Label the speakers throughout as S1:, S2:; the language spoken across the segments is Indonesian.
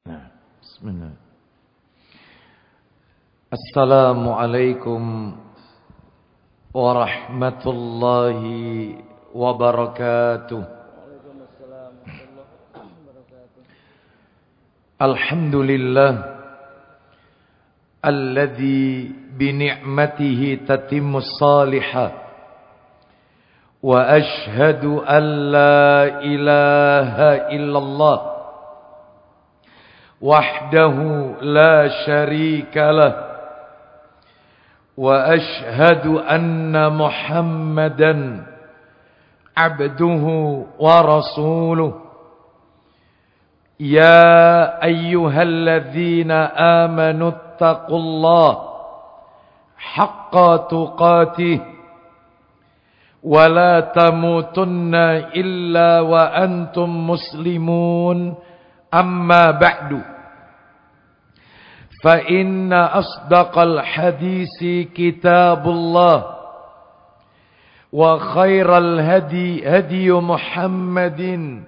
S1: Nah, bismillah. Assalamualaikum warahmatullahi wabarakatuh. Alhamdulillah alladzi bi ni'matihi tatimmus salihah. Wa ashhadu an la ilaha illallah wahdahu la syarika lah. Wa ashhadu anna Muhammadan abduhu wa rasuluh. Ya ayyuhalladzina amanu taqullaha haqqa tuqatih wa la tamutunna illa wa antum muslimun. Amma ba'du, fa inna asdaqal hadisi kitabullah wa khairal hadi hadi Muhammadin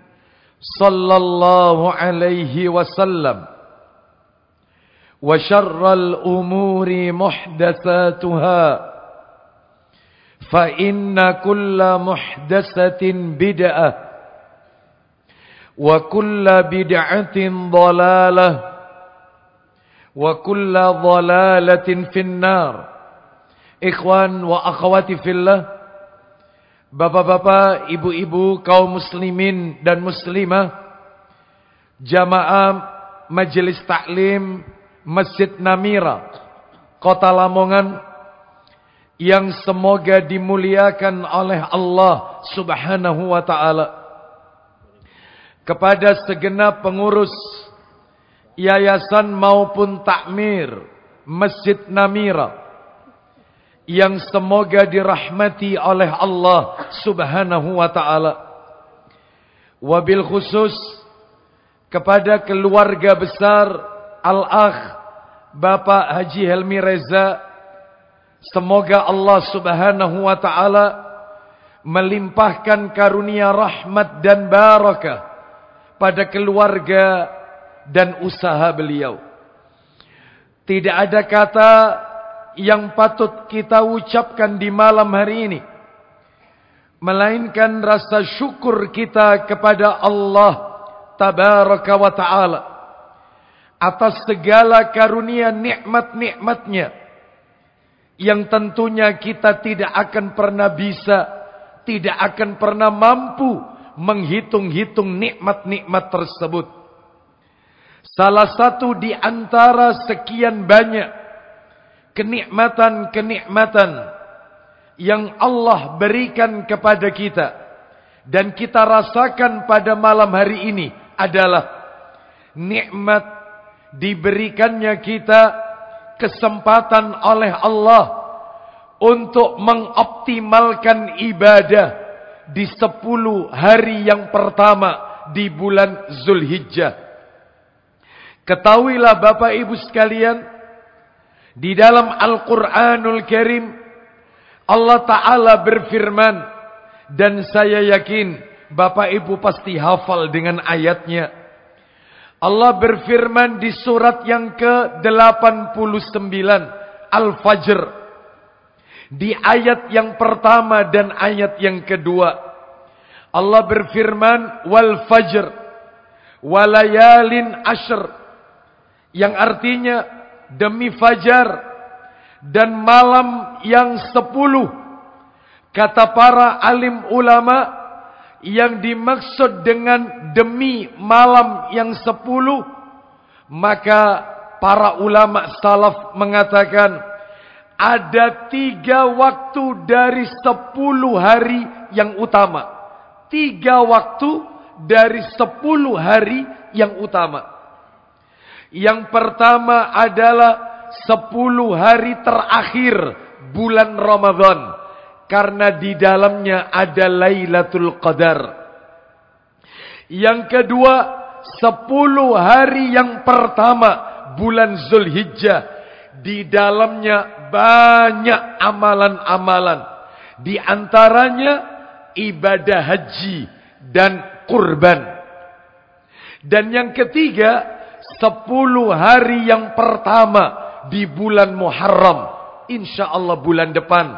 S1: sallallahu alaihi wasallam wa syarral umuri muhdatsatuha fa inna kulla muhdatsatin bid'ah wa kulla bid'atin dhalalah wa kulla dhalalatin finnar. Ikhwan wa akhwati fillah, bapak-bapak, ibu-ibu, kaum muslimin dan muslimah, jamaah majelis taklim Masjid Namira Kota Lamongan yang semoga dimuliakan oleh Allah Subhanahu wa ta'ala. Kepada segenap pengurus yayasan maupun takmir Masjid Namira yang semoga dirahmati oleh Allah Subhanahu wa ta'ala. Wabil khusus kepada keluarga besar Al-Akh Bapak Haji Helmi Reza, semoga Allah Subhanahu wa ta'ala melimpahkan karunia rahmat dan barakah pada keluarga dan usaha beliau. Tidak ada kata yang patut kita ucapkan di malam hari ini, melainkan rasa syukur kita kepada Allah Tabaraka wa Ta'ala atas segala karunia nikmat-nikmatnya yang tentunya kita tidak akan pernah bisa, tidak akan pernah mampu menghitung-hitung nikmat-nikmat tersebut. Salah satu di antara sekian banyak kenikmatan-kenikmatan yang Allah berikan kepada kita dan kita rasakan pada malam hari ini adalah nikmat diberikannya kita kesempatan oleh Allah untuk mengoptimalkan ibadah di 10 hari yang pertama di bulan Zulhijjah. Ketahuilah Bapak Ibu sekalian, di dalam Al-Quranul Karim Allah Ta'ala berfirman, dan saya yakin Bapak Ibu pasti hafal dengan ayatnya. Allah berfirman di surat yang ke-89 Al-Fajr, di ayat yang pertama dan ayat yang kedua, Allah berfirman, wal fajr walayalin ashr, yang artinya demi fajar dan malam yang 10. Kata para alim ulama, yang dimaksud dengan demi malam yang 10, maka para ulama salaf mengatakan ada 3 waktu dari 10 hari yang utama. 3 waktu dari 10 hari yang utama. Yang pertama adalah 10 hari terakhir bulan Ramadan, karena di dalamnya ada Lailatul Qadar. Yang kedua, 10 hari yang pertama bulan Zulhijjah, di dalamnya banyak amalan-amalan, di antaranya ibadah haji dan kurban. Dan yang ketiga, 10 hari yang pertama di bulan Muharram, insya Allah bulan depan,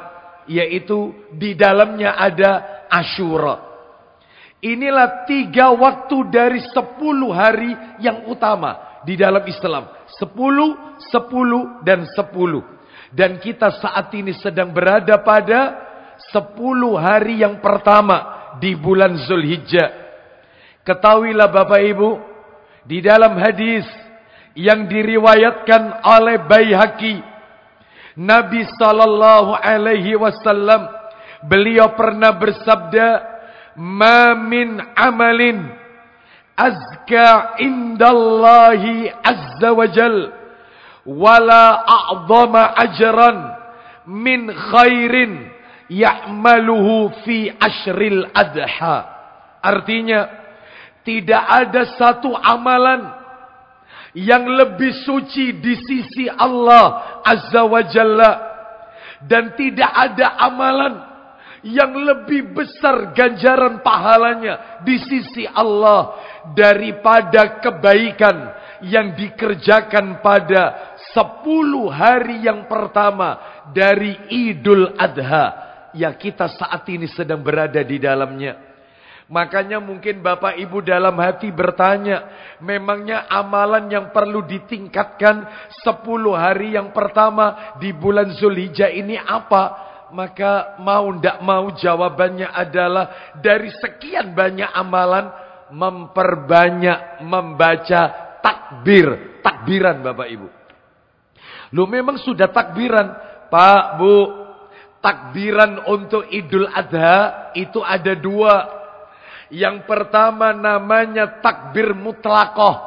S1: yaitu di dalamnya ada Asyura. Inilah 3 waktu dari 10 hari yang utama di dalam Islam. 10, 10, dan 10. Dan kita saat ini sedang berada pada 10 hari yang pertama di bulan Zulhijjah. Ketahuilah Bapak Ibu, di dalam hadis yang diriwayatkan oleh Baihaqi, Nabi sallallahu alaihi wasallam, beliau pernah bersabda, "Ma min amalin azka indallahi azza wa jal wala a'zama ajran min khairin ya'maluhu fi ashril adha." Artinya, tidak ada satu amalan yang lebih suci di sisi Allah azza wa jalla, dan tidak ada amalan yang lebih besar ganjaran pahalanya di sisi Allah daripada kebaikan yang dikerjakan pada 10 hari yang pertama dari Idul Adha yang kita saat ini sedang berada di dalamnya. Makanya mungkin Bapak Ibu dalam hati bertanya, memangnya amalan yang perlu ditingkatkan 10 hari yang pertama di bulan Zulhijjah ini apa? Maka mau ndak mau jawabannya adalah, dari sekian banyak amalan, memperbanyak membaca takbiran Bapak Ibu. Lu memang sudah takbiran, Pak, Bu. Takbiran untuk Idul Adha itu ada 2. Yang pertama namanya takbir mutlaqah,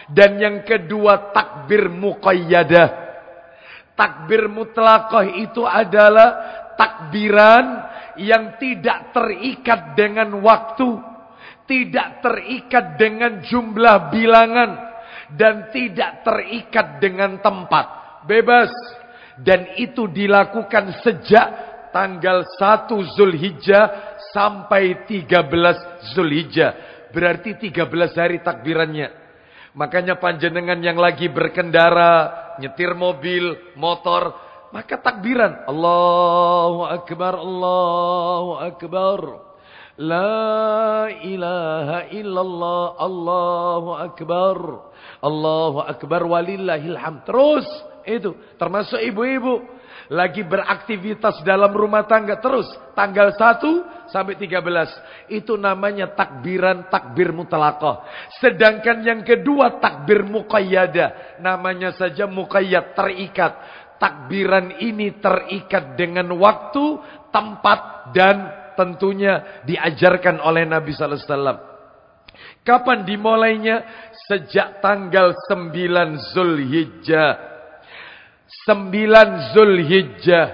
S1: dan yang kedua takbir muqayyadah. Takbir mutlaqah itu adalah takbiran yang tidak terikat dengan waktu, tidak terikat dengan jumlah bilangan, dan tidak terikat dengan tempat. Bebas. Dan itu dilakukan sejak tanggal 1 Zulhijjah sampai 13 Zulhijjah. Berarti 13 hari takbirannya. Makanya panjenengan yang lagi berkendara, nyetir mobil, motor, maka takbiran. Allahu Akbar, Allahu Akbar. La ilaha illallah, Allahu Akbar. Allahu Akbar walillahil hamd. Terus itu, termasuk ibu-ibu lagi beraktivitas dalam rumah tangga, terus tanggal 1 sampai 13. Itu namanya takbir mutlaqah. Sedangkan yang kedua takbir muqayyadah, namanya saja muqayyad, terikat. Takbiran ini terikat dengan waktu, tempat, dan tentunya diajarkan oleh Nabi sallallahu alaihi wasallam. Kapan dimulainya? Sejak tanggal 9 Zulhijjah. 9 Zulhijjah.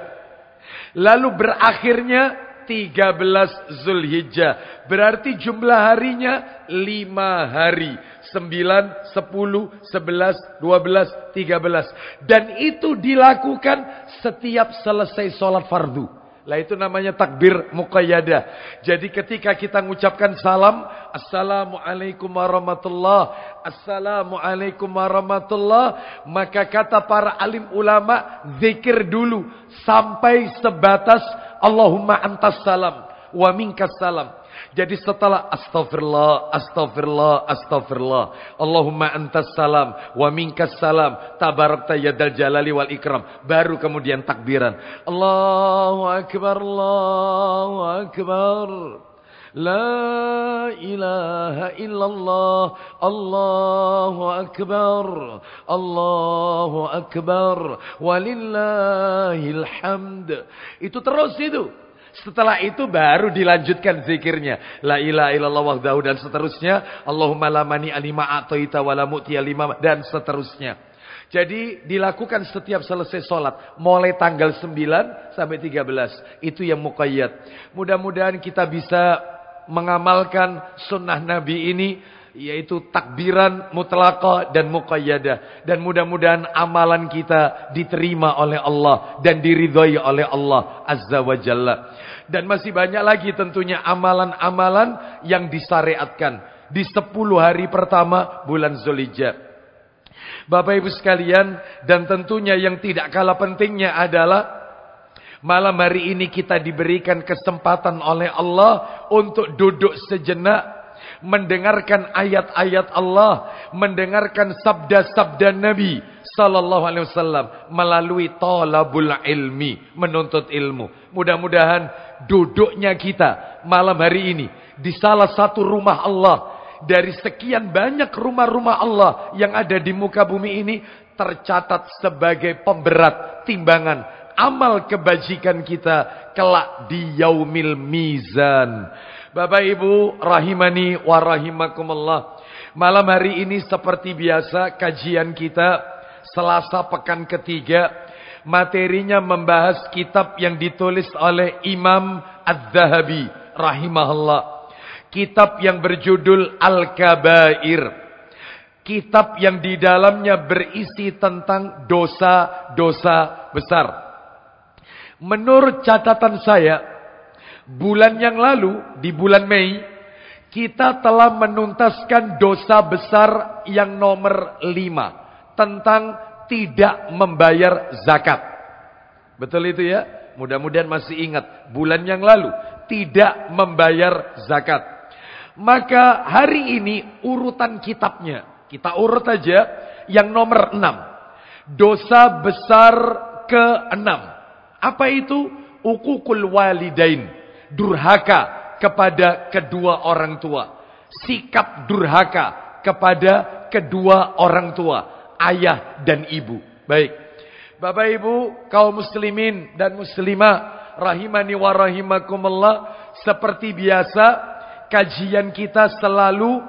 S1: Lalu berakhirnya 13 Zulhijjah. Berarti jumlah harinya 5 hari. 9, 10, 11, 12, 13. Dan itu dilakukan setiap selesai sholat fardu. Lah itu namanya takbir muqayyadah. Jadi ketika kita mengucapkan salam, Assalamualaikum warahmatullah, Assalamualaikum warahmatullah, maka kata para alim ulama, zikir dulu sampai sebatas Allahumma antas salam wa minkas salam. Jadi setelah astaghfirullah, astaghfirullah, astaghfirullah, Allahumma antas salam wa minkas salam, tabarakta yadal jalali wal ikram, baru kemudian takbiran. Allahu akbar, Allahu akbar. La ilaha illallah, Allahu akbar, Allahu akbar, walillahil hamd. Itu terus itu. Setelah itu baru dilanjutkan zikirnya. La ilaha illallah wahdahu, dan seterusnya. Allahumma la mani alima a'taita wa la mu'tiya lima, dan seterusnya. Jadi dilakukan setiap selesai sholat. Mulai tanggal 9 sampai 13. Itu yang muqayyad. Mudah-mudahan kita bisa mengamalkan sunnah Nabi ini, yaitu takbiran mutlaqah dan muqayyadah. Dan mudah-mudahan amalan kita diterima oleh Allah dan diridhai oleh Allah Azza wa Jalla. Dan masih banyak lagi tentunya amalan-amalan yang disyariatkan di 10 hari pertama bulan Zulhijjah. Bapak Ibu sekalian, dan tentunya yang tidak kalah pentingnya adalah malam hari ini kita diberikan kesempatan oleh Allah untuk duduk sejenak, mendengarkan ayat-ayat Allah, mendengarkan sabda-sabda Nabi sallallahu alaihi wasallam melalui talabul ilmi, menuntut ilmu. Mudah-mudahan duduknya kita malam hari ini di salah satu rumah Allah dari sekian banyak rumah-rumah Allah yang ada di muka bumi ini tercatat sebagai pemberat timbangan amal kebajikan kita kelak di yaumil mizan. Bapak Ibu rahimani wa rahimakumullah. Malam hari ini seperti biasa kajian kita Selasa pekan ketiga. Materinya membahas kitab yang ditulis oleh Imam Az-Zahabi rahimahullah. Kitab yang berjudul Al-Kabair. Kitab yang di dalamnya berisi tentang dosa-dosa besar. Menurut catatan saya, bulan yang lalu, di bulan Mei, kita telah menuntaskan dosa besar yang nomor 5. Tentang tidak membayar zakat. Betul itu ya? Mudah-mudahan masih ingat. Bulan yang lalu, tidak membayar zakat. Maka hari ini urutan kitabnya. Kita urut aja yang nomor 6. Dosa besar ke-6. Apa itu? Uququl walidain. Durhaka kepada kedua orang tua. Sikap durhaka kepada kedua orang tua. Ayah dan ibu. Baik. Bapak Ibu, kaum muslimin dan muslimah. Rahimani wa rahimakumullah. Seperti biasa. Kajian kita selalu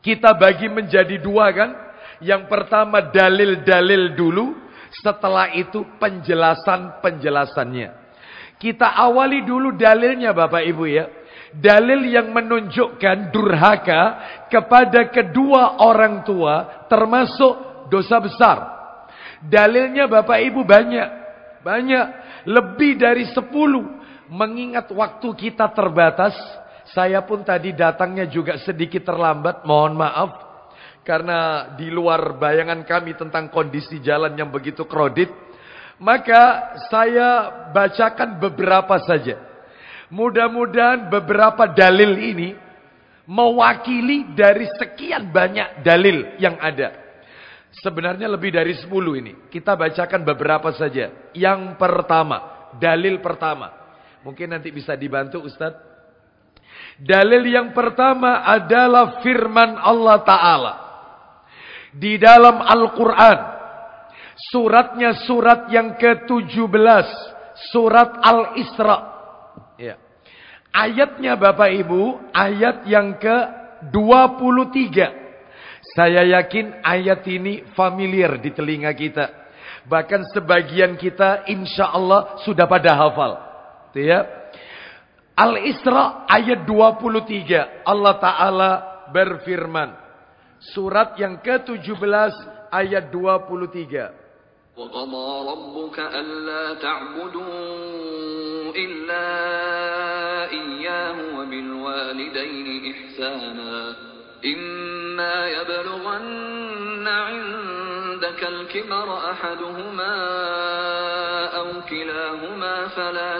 S1: kita bagi menjadi 2 kan. Yang pertama dalil-dalil dulu. Setelah itu penjelasan-penjelasannya. Kita awali dulu dalilnya Bapak Ibu ya. Dalil yang menunjukkan durhaka kepada kedua orang tua termasuk dosa besar. Dalilnya Bapak Ibu banyak. Banyak. Lebih dari 10. Mengingat waktu kita terbatas. Saya pun tadi datangnya juga sedikit terlambat. Mohon maaf. Karena di luar bayangan kami tentang kondisi jalan yang begitu kredit. Maka saya bacakan beberapa saja. Mudah-mudahan beberapa dalil ini mewakili dari sekian banyak dalil yang ada. Sebenarnya lebih dari 10 ini. Kita bacakan beberapa saja. Yang pertama, dalil pertama. Mungkin nanti bisa dibantu Ustadz. Dalil yang pertama adalah firman Allah Ta'ala. Di dalam Al-Quran. Suratnya surat yang ke-17. Surat Al-Isra. Ya. Ayatnya Bapak Ibu. Ayat yang ke-23. Saya yakin ayat ini familiar di telinga kita. Bahkan sebagian kita insya Allah sudah pada hafal. Itu ya. Al-Isra ayat 23. Allah Ta'ala berfirman. Surat yang ke-17 ayat 23.
S2: وَقَضَى رَبُّكَ أَلَّا تَعْبُدُوا إِلَّا إِيَّاهُ وَبِالْوَالِدَيْنِ إِحْسَانًا إِمَّا يَبْلُغَنَّ عِندَكَ الْكِبَرَ أَحَدُهُمَا أَوْ كِلَاهُمَا فَلَا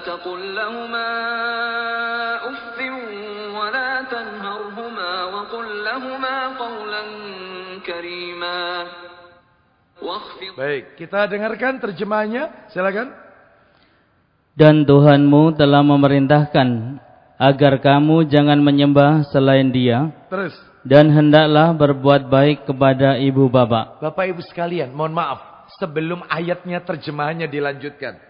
S2: تَقُل لَّهُمَا أُفٍّ وَلَا تَنْهَرْهُمَا وَقُل لَّهُمَا قَوْلًا كَرِيمًا.
S1: Baik, kita dengarkan terjemahnya, silakan.
S3: Dan Tuhanmu telah memerintahkan agar kamu jangan menyembah selain Dia.
S1: Terus.
S3: Dan hendaklah berbuat baik kepada ibu bapak.
S1: Bapak Ibu sekalian, mohon maaf. Sebelum ayatnya terjemahannya dilanjutkan.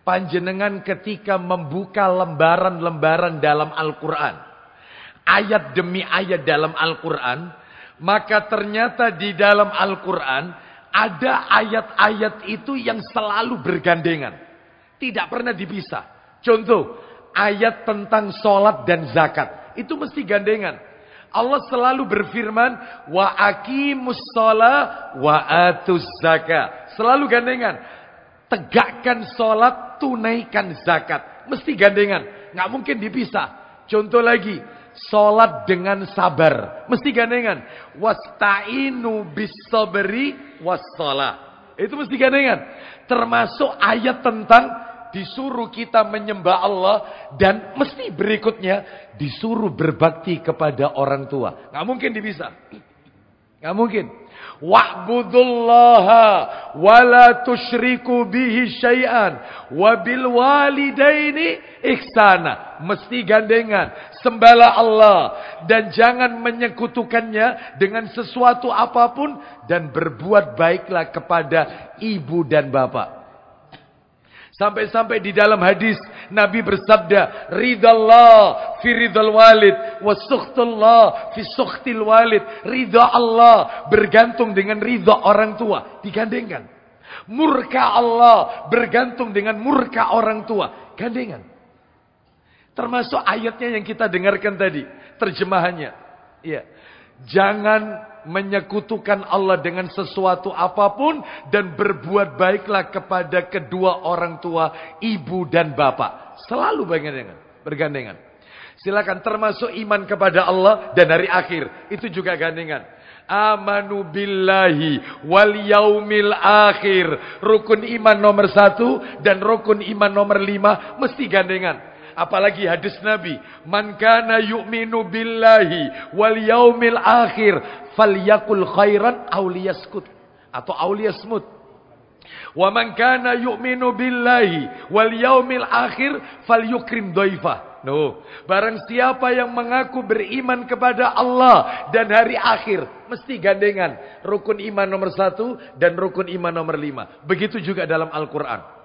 S1: Panjenengan ketika membuka lembaran-lembaran dalam Al-Quran. Ayat demi ayat dalam Al-Quran. Maka ternyata di dalam Al-Quran. Ada ayat-ayat itu yang selalu bergandengan. Tidak pernah dipisah. Contoh. Ayat tentang sholat dan zakat. Itu mesti gandengan. Allah selalu berfirman, wa aqimus shalah wa atuz zakat. Selalu gandengan. Tegakkan sholat, tunaikan zakat. Mesti gandengan. Nggak mungkin dipisah. Contoh lagi, Salat dengan sabar. Mesti gandengan. Wasta'inu bis sabri was shalah. Itu mesti gandengan. Termasuk ayat tentang disuruh kita menyembah Allah. Dan mesti berikutnya disuruh berbakti kepada orang tua. Nggak mungkin dipisah. Nggak mungkin. Wa'budullaha wa la tusyriku bihi syai'an wa bil walidaini ihsana. Mesti gandengan. Sembahlah Allah dan jangan menyekutukannya dengan sesuatu apapun dan berbuat baiklah kepada ibu dan bapak. Sampai-sampai di dalam hadis Nabi bersabda, ridallah fi ridal walid wa sukhtullah fi sukhtil walid. Ridha Allah bergantung dengan ridha orang tua. Digandengkan. Murka Allah bergantung dengan murka orang tua. Gandengan. Termasuk ayatnya yang kita dengarkan tadi. Terjemahannya. Ya. Jangan menyekutukan Allah dengan sesuatu apapun dan berbuat baiklah kepada kedua orang tua, ibu dan bapak. Selalu bergandengan. Silakan, termasuk iman kepada Allah dan hari akhir. Itu juga gandengan. Amanu billahi wal yaumil akhir. Rukun iman nomor 1 dan rukun iman nomor 5 mesti gandengan. Apalagi hadis Nabi, man kana yu'minu billahi wal yaumil akhir falyakul khairan aw liyaskut atau aw liyasmut. Wa man kana yu'minu billahi wal yaumil akhir falyukrim dhaifah. Barang siapa yang mengaku beriman kepada Allah dan hari akhir, mesti gandengan rukun iman nomor 1 dan rukun iman nomor 5. Begitu juga dalam Al-Quran.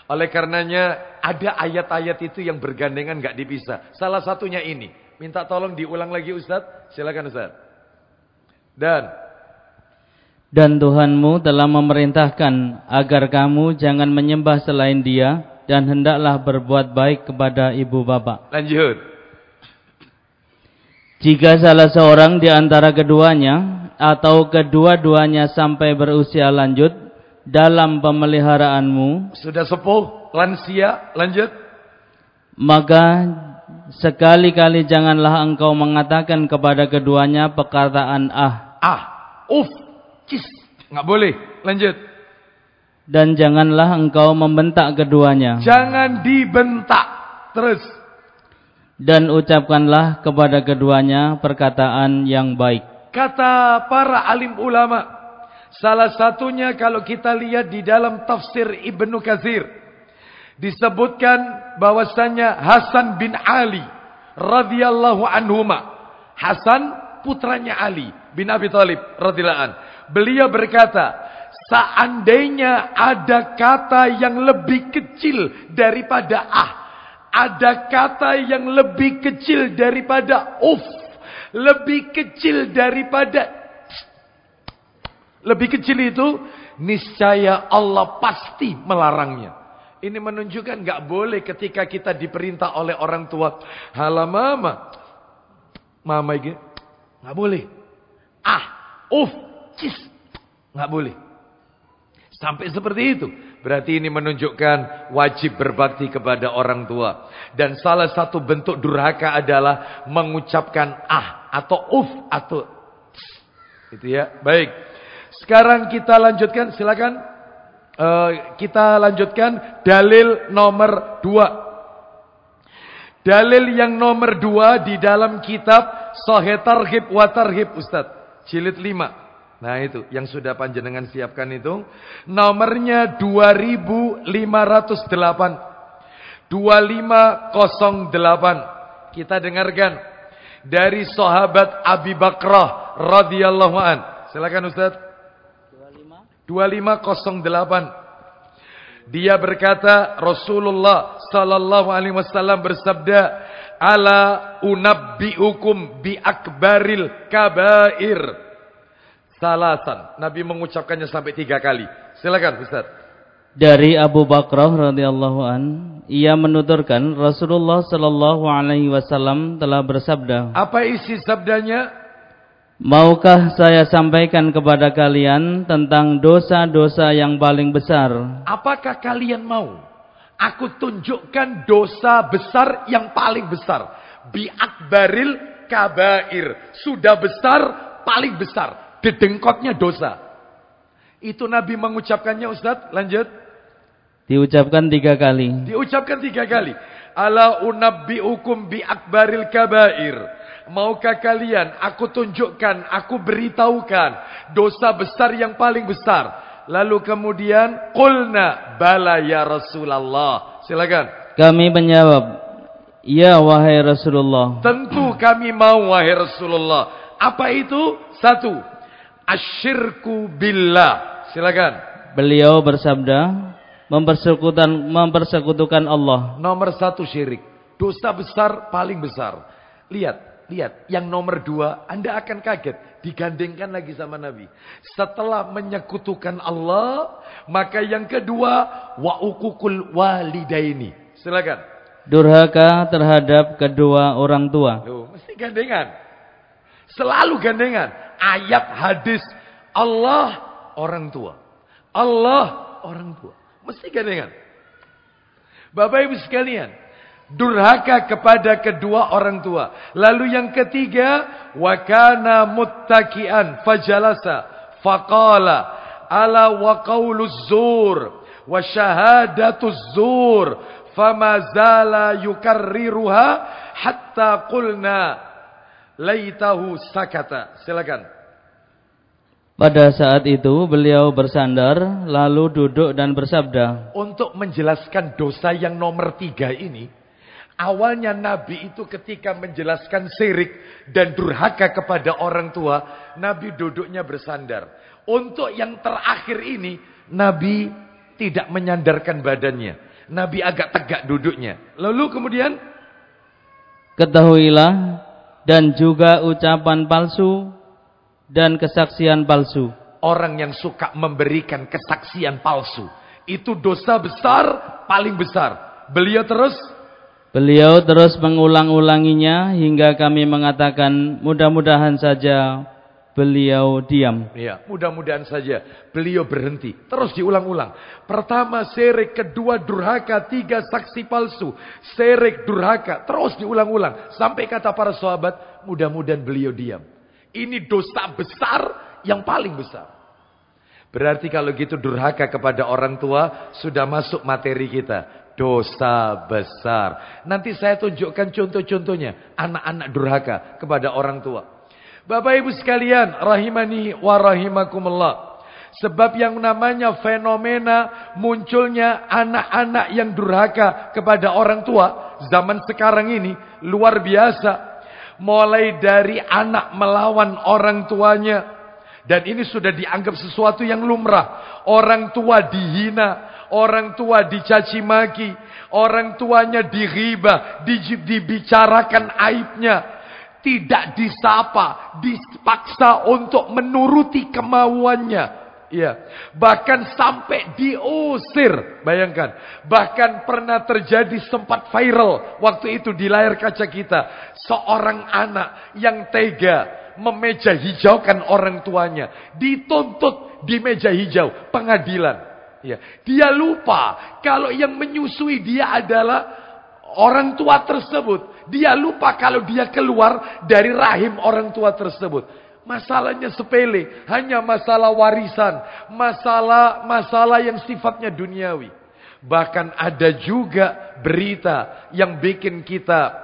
S1: Oleh karenanya ada ayat-ayat itu yang bergandengan gak dipisah. Salah satunya ini. Minta tolong diulang lagi Ustaz. Silakan Ustaz.
S3: Dan Tuhanmu telah memerintahkan agar kamu jangan menyembah selain Dia dan hendaklah berbuat baik kepada ibu bapak.
S1: Lanjut.
S3: Jika salah seorang di antara keduanya atau kedua-duanya sampai berusia lanjut dalam pemeliharaanmu,
S1: sudah sepuh, lansia, lanjut.
S3: Maka sekali-kali janganlah engkau mengatakan kepada keduanya perkataan
S1: cis, nggak boleh. Lanjut.
S3: Dan janganlah engkau membentak keduanya.
S1: Jangan dibentak. Terus.
S3: Dan ucapkanlah kepada keduanya perkataan yang baik.
S1: Kata para alim ulama, salah satunya kalau kita lihat di dalam tafsir Ibnu Katsir, disebutkan bahwasanya Hasan bin Ali radhiyallahu anhuma, Hasan putranya Ali bin Abi Thalib radhiyallahu an, beliau berkata, seandainya ada kata yang lebih kecil daripada ada kata yang lebih kecil daripada lebih kecil daripada lebih kecil itu, niscaya Allah pasti melarangnya. Ini menunjukkan gak boleh ketika kita diperintah oleh orang tua, hala mama ini gak boleh. Cis, gak boleh. Sampai seperti itu. Berarti ini menunjukkan wajib berbakti kepada orang tua. Dan salah satu bentuk durhaka adalah mengucapkan atau atau itu ya. Baik. Sekarang kita lanjutkan, silakan. Kita lanjutkan dalil nomor 2. Dalil yang nomor 2 di dalam kitab Sahih Targhib wa Tarhib Ustaz, jilid 5. Nah itu yang sudah panjenengan siapkan itu. Nomornya 2508. 2508. Kita dengarkan dari sahabat Abi Bakrah radhiyallahu an. Silakan Ustaz. 2508. Dia berkata, Rasulullah sallallahu alaihi wasallam bersabda, ala unabbiukum bi akbaril kabair. Salasan. Nabi mengucapkannya sampai 3 kali. Silakan Ustaz.
S3: Dari Abu Bakrah radhiyallahu an, ia menuturkan Rasulullah sallallahu alaihi wasallam telah bersabda.
S1: Apa isi sabdanya?
S3: Maukah saya sampaikan kepada kalian tentang dosa-dosa yang paling besar?
S1: Apakah kalian mau aku tunjukkan dosa besar yang paling besar? bi akbaril kabair. Sudah besar, paling besar. Dedengkotnya dosa. Itu Nabi mengucapkannya, Ustaz. Lanjut.
S3: Diucapkan 3 kali.
S1: Diucapkan 3 kali. Ala unabbiukum bi akbaril kabair. Maukah kalian aku tunjukkan, aku beritahukan dosa besar yang paling besar. Lalu kemudian qulna bala ya Rasulullah. Silakan.
S3: Kami menjawab, ya wahai Rasulullah.
S1: Tentu kami mau wahai Rasulullah. Apa itu? 1. Asyirku billah. Silakan.
S3: Beliau bersabda, mempersekutukan Allah.
S1: Nomor 1 syirik. Dosa besar paling besar. Lihat. Yang nomor 2, Anda akan kaget. Digandengkan lagi sama Nabi. Setelah menyekutukan Allah, maka yang kedua, wa uququl walidaini. Silakan.
S3: Durhaka terhadap kedua orang tua.
S1: Loh, mesti gandengan. Selalu gandengan. Ayat hadis. Allah orang tua. Allah orang tua. Mesti gandengan. Bapak Ibu sekalian, durhaka kepada kedua orang tua. Lalu yang ketiga, wa kana muttaki'an fajalasa faqala ala wa qauluz zur wa syahadatuz zur fama zala yukarriruha hatta qulna laitahu sakata. Silakan.
S3: Pada saat itu beliau bersandar lalu duduk dan bersabda.
S1: Untuk menjelaskan dosa yang nomor 3 ini, awalnya Nabi itu ketika menjelaskan syirik dan durhaka kepada orang tua, Nabi duduknya bersandar. Untuk yang terakhir ini, Nabi tidak menyandarkan badannya. Nabi agak tegak duduknya. Lalu kemudian,
S3: ketahuilah dan juga ucapan palsu dan kesaksian palsu.
S1: Orang yang suka memberikan kesaksian palsu, itu dosa besar, paling besar. Beliau terus mengulang-ulanginya hingga kami mengatakan mudah-mudahan saja beliau diam. Ya, mudah-mudahan saja beliau berhenti. Terus diulang-ulang. Pertama syirik, kedua durhaka, 3 saksi palsu. Syirik, durhaka, terus diulang-ulang. Sampai kata para sahabat, mudah-mudahan beliau diam. Ini dosa besar yang paling besar. Berarti kalau gitu durhaka kepada orang tua sudah masuk materi kita. Dosa besar. Nanti saya tunjukkan contoh-contohnya. Anak-anak durhaka kepada orang tua. Bapak Ibu sekalian, rahimani wa rahimakumullah. Sebab yang namanya fenomena munculnya anak-anak yang durhaka kepada orang tua. Zaman sekarang ini luar biasa. Mulai dari anak melawan orang tuanya. Dan ini sudah dianggap sesuatu yang lumrah. Orang tua dihina. Orang tua dicaci maki. Orang tuanya dighibah. Dibicarakan aibnya. Tidak disapa. Dipaksa untuk menuruti kemauannya. Ya, bahkan sampai diusir. Bayangkan, bahkan pernah terjadi sempat viral waktu itu di layar kaca kita, seorang anak yang tega memeja hijaukan orang tuanya, dituntut di meja hijau pengadilan. Ya, dia lupa kalau yang menyusui dia adalah orang tua tersebut. Dia lupa kalau dia keluar dari rahim orang tua tersebut. Masalahnya sepele, hanya masalah warisan, masalah yang sifatnya duniawi. Bahkan ada juga berita yang bikin kita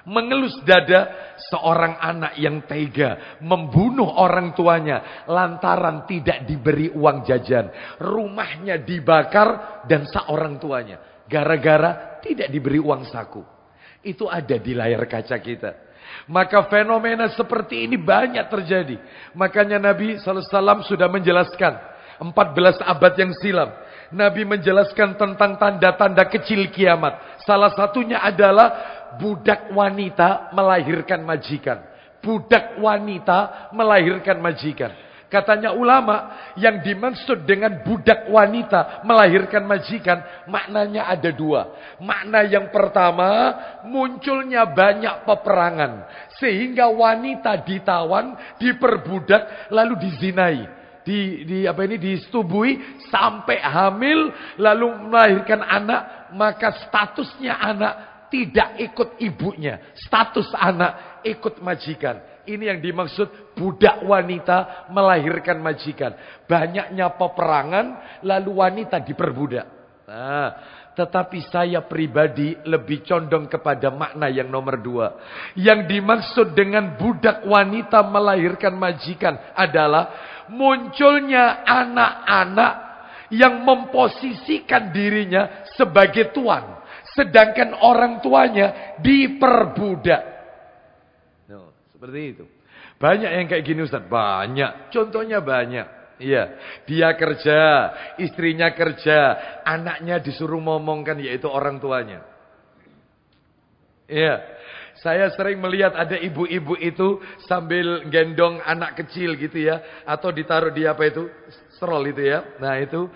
S1: mengelus dada, seorang anak yang tega membunuh orang tuanya lantaran tidak diberi uang jajan. Rumahnya dibakar dan seorang tuanya gara-gara tidak diberi uang saku. Itu ada di layar kaca kita. Maka fenomena seperti ini banyak terjadi. Makanya Nabi SAW sudah menjelaskan 14 abad yang silam. Nabi menjelaskan tentang tanda-tanda kecil kiamat. Salah satunya adalah budak wanita melahirkan majikan. Budak wanita melahirkan majikan. Katanya ulama, yang dimaksud dengan budak wanita melahirkan majikan, maknanya ada 2. Makna yang pertama, munculnya banyak peperangan. Sehingga wanita ditawan, diperbudak, lalu dizinai. Disetubui sampai hamil, lalu melahirkan anak, maka statusnya anak tidak ikut ibunya. Status anak ikut majikan. Ini yang dimaksud budak wanita melahirkan majikan. Banyaknya peperangan lalu wanita diperbudak. Nah, tetapi saya pribadi lebih condong kepada makna yang nomor 2. Yang dimaksud dengan budak wanita melahirkan majikan adalah munculnya anak-anak yang memposisikan dirinya sebagai tuan. Sedangkan orang tuanya diperbudak. Seperti itu. Banyak yang kayak gini Ustaz. Banyak. Contohnya banyak. Iya. Dia kerja. Istrinya kerja. Anaknya disuruh ngomongkan yaitu orang tuanya. Iya. Saya sering melihat ada ibu-ibu itu sambil gendong anak kecil gitu ya. Atau ditaruh di apa itu? Stroll itu ya. Nah itu.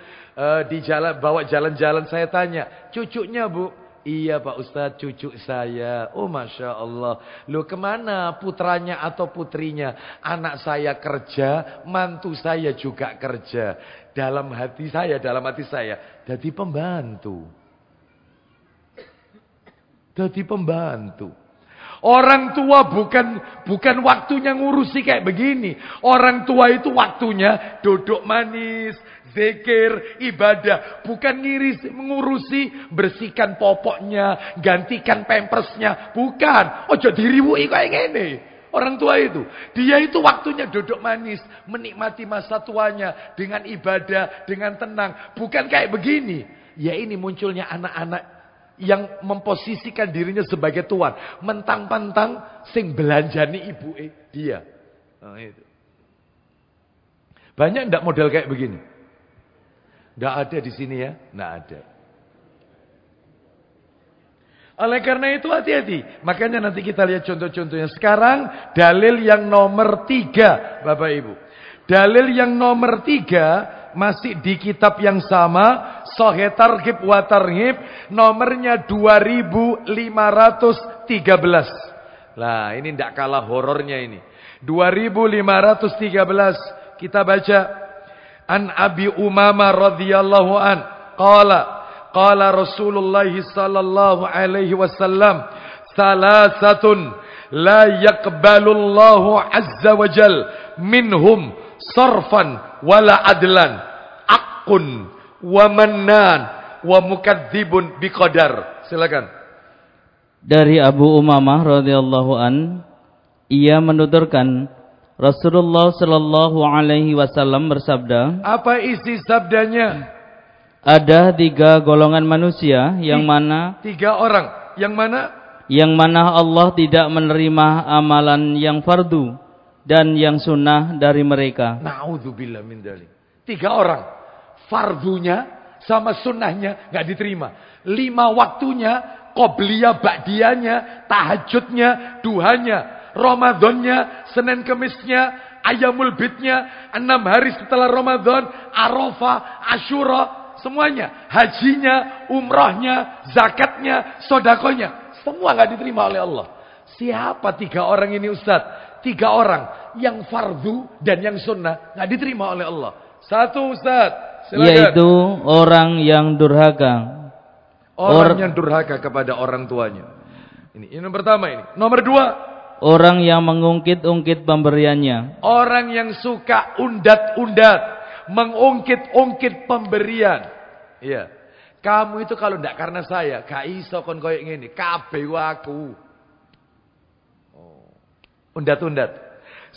S1: Di jalan, bawa jalan-jalan saya tanya. Cucunya Bu? Iya Pak Ustadz, cucu saya. Oh Masya Allah. Loh kemana putranya atau putrinya? Anak saya kerja, mantu saya juga kerja. Dalam hati saya, jadi pembantu. Jadi pembantu. Orang tua bukan waktunya ngurusi kayak begini. Orang tua itu waktunya duduk manis, zikir, ibadah. Bukan mengurusi, bersihkan popoknya, gantikan pampersnya. Bukan. Ojo diriwui kayak gini. Orang tua itu. Dia itu waktunya duduk manis. Menikmati masa tuanya. Dengan ibadah, dengan tenang. Bukan kayak begini. Ya ini munculnya anak-anak yang memposisikan dirinya sebagai tuan. Mentang-mentang sing belanjani ibu dia. Nah, itu. Banyak enggak model kayak begini? Enggak ada di sini ya? Enggak ada. Oleh karena itu hati-hati. Makanya nanti kita lihat contoh-contohnya. Sekarang dalil yang nomor 3 Bapak Ibu. Dalil yang nomor 3 masih di kitab yang sama. Sahih Targhib wa Tarhib. Nomornya 2513. Lah ini tidak kalah horornya ini. 2513. Kita baca. An Abi Umamah radhiyallahu an. Qala Rasulullah sallallahu alaihi wasallam. Salasatun la yaqbalullahu azza wa jal minhum sarfan wala adlan. Akun wa mannan wa mukadzibun biqadar. Silakan.
S3: Dari Abu Umamah radhiyallahu an, ia menuturkan Rasulullah sallallahu alaihi wasallam bersabda.
S1: Apa isi sabdanya?
S3: Ada 3 golongan manusia yang mana
S1: 3 orang yang mana
S3: Allah tidak menerima amalan yang fardu dan yang sunnah dari mereka.
S1: Na'udzubillah min dzalik. 3 orang. Fardunya sama sunnahnya enggak diterima. 5 waktunya, qobliyah ba'diyahnya, tahajudnya, duhanya, Ramadannya, Senin Kemisnya, Ayamul Bidnya, 6 hari setelah Ramadan, Arafah, Asyura, semuanya. Hajinya, umrahnya, zakatnya, sodakonya. Semua enggak diterima oleh Allah. Siapa 3 orang ini Ustaz? 3 orang yang fardu dan yang sunnah enggak diterima oleh Allah. 1 Ustaz. Silakan.
S3: Yaitu orang yang durhaka.
S1: Orang yang durhaka kepada orang tuanya. Ini yang pertama ini. Nomor 2.
S3: Orang yang mengungkit-ungkit pemberiannya.
S1: Orang yang suka undat-undat. Mengungkit-ungkit pemberian. Iya. Kamu itu kalau ndak karena saya, gak iso kon koyo ngene. Kabeh aku. Undat-undat.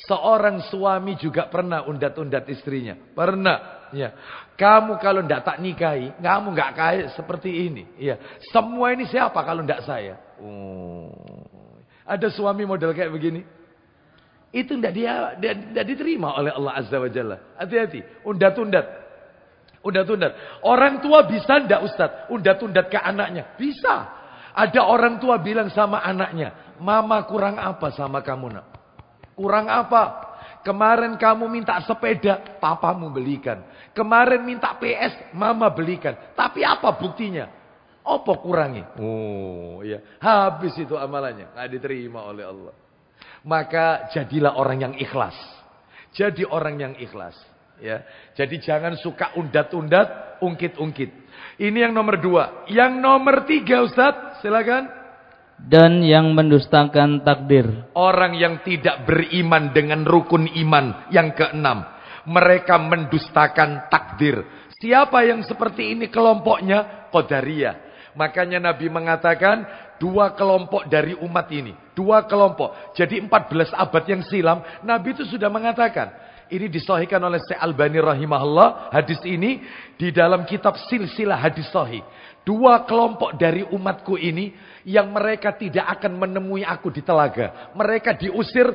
S1: Seorang suami juga pernah undat-undat istrinya. Pernah. Ya. Kamu kalau ndak tak nikahi, kamu nggak kayak seperti ini. Ya. Semua ini siapa kalau ndak saya? Ada suami model kayak begini. Itu ndak diterima oleh Allah Azza wa Jalla. Hati-hati. Undat-undat. Undat-undat. Orang tua bisa ndak Ustaz? Undat-undat ke anaknya? Bisa. Ada orang tua bilang sama anaknya, "Mama kurang apa sama kamu, Nak? Kurang apa? Kemarin kamu minta sepeda, papamu belikan. Kemarin minta PS, mama belikan. Tapi apa buktinya? Apa kurangi?" Oh, ya. Habis itu amalannya. Nggak diterima oleh Allah. Maka jadilah orang yang ikhlas. Jadi orang yang ikhlas. Ya. Jadi jangan suka undat-undat, ungkit-ungkit. Ini yang nomor 2. Yang nomor 3 Ustaz, silakan.
S3: dan yang mendustakan takdir.
S1: Orang yang tidak beriman dengan rukun iman yang keenam, mereka mendustakan takdir. Siapa yang seperti ini kelompoknya? Qadariyah. Makanya Nabi mengatakan 2 kelompok dari umat ini. 2 kelompok. Jadi 14 abad yang silam Nabi itu sudah mengatakan. Ini disahihkan oleh Syekh Albani rahimahullah. Hadis ini di dalam kitab silsilah hadis sahih. 2 kelompok dari umatku ini yang mereka tidak akan menemui aku di telaga. Mereka diusir,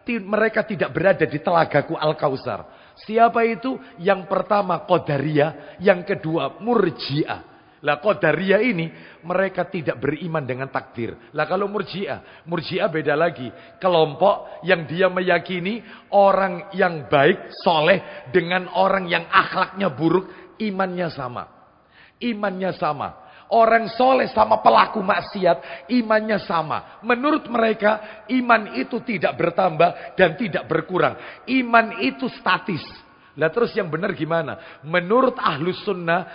S1: mereka tidak berada di telagaku Al-Kautsar. Siapa itu? Yang pertama Qadariyah, yang kedua Murji'ah. Lah Qadariyah ini mereka tidak beriman dengan takdir. Lah kalau Murji'ah beda lagi. Kelompok yang dia meyakini orang yang baik, soleh dengan orang yang akhlaknya buruk, imannya sama. Imannya sama. Orang soleh sama pelaku maksiat, imannya sama. Menurut mereka, iman itu tidak bertambah dan tidak berkurang. Iman itu statis. Lah terus yang benar gimana? Menurut Ahlus Sunnah,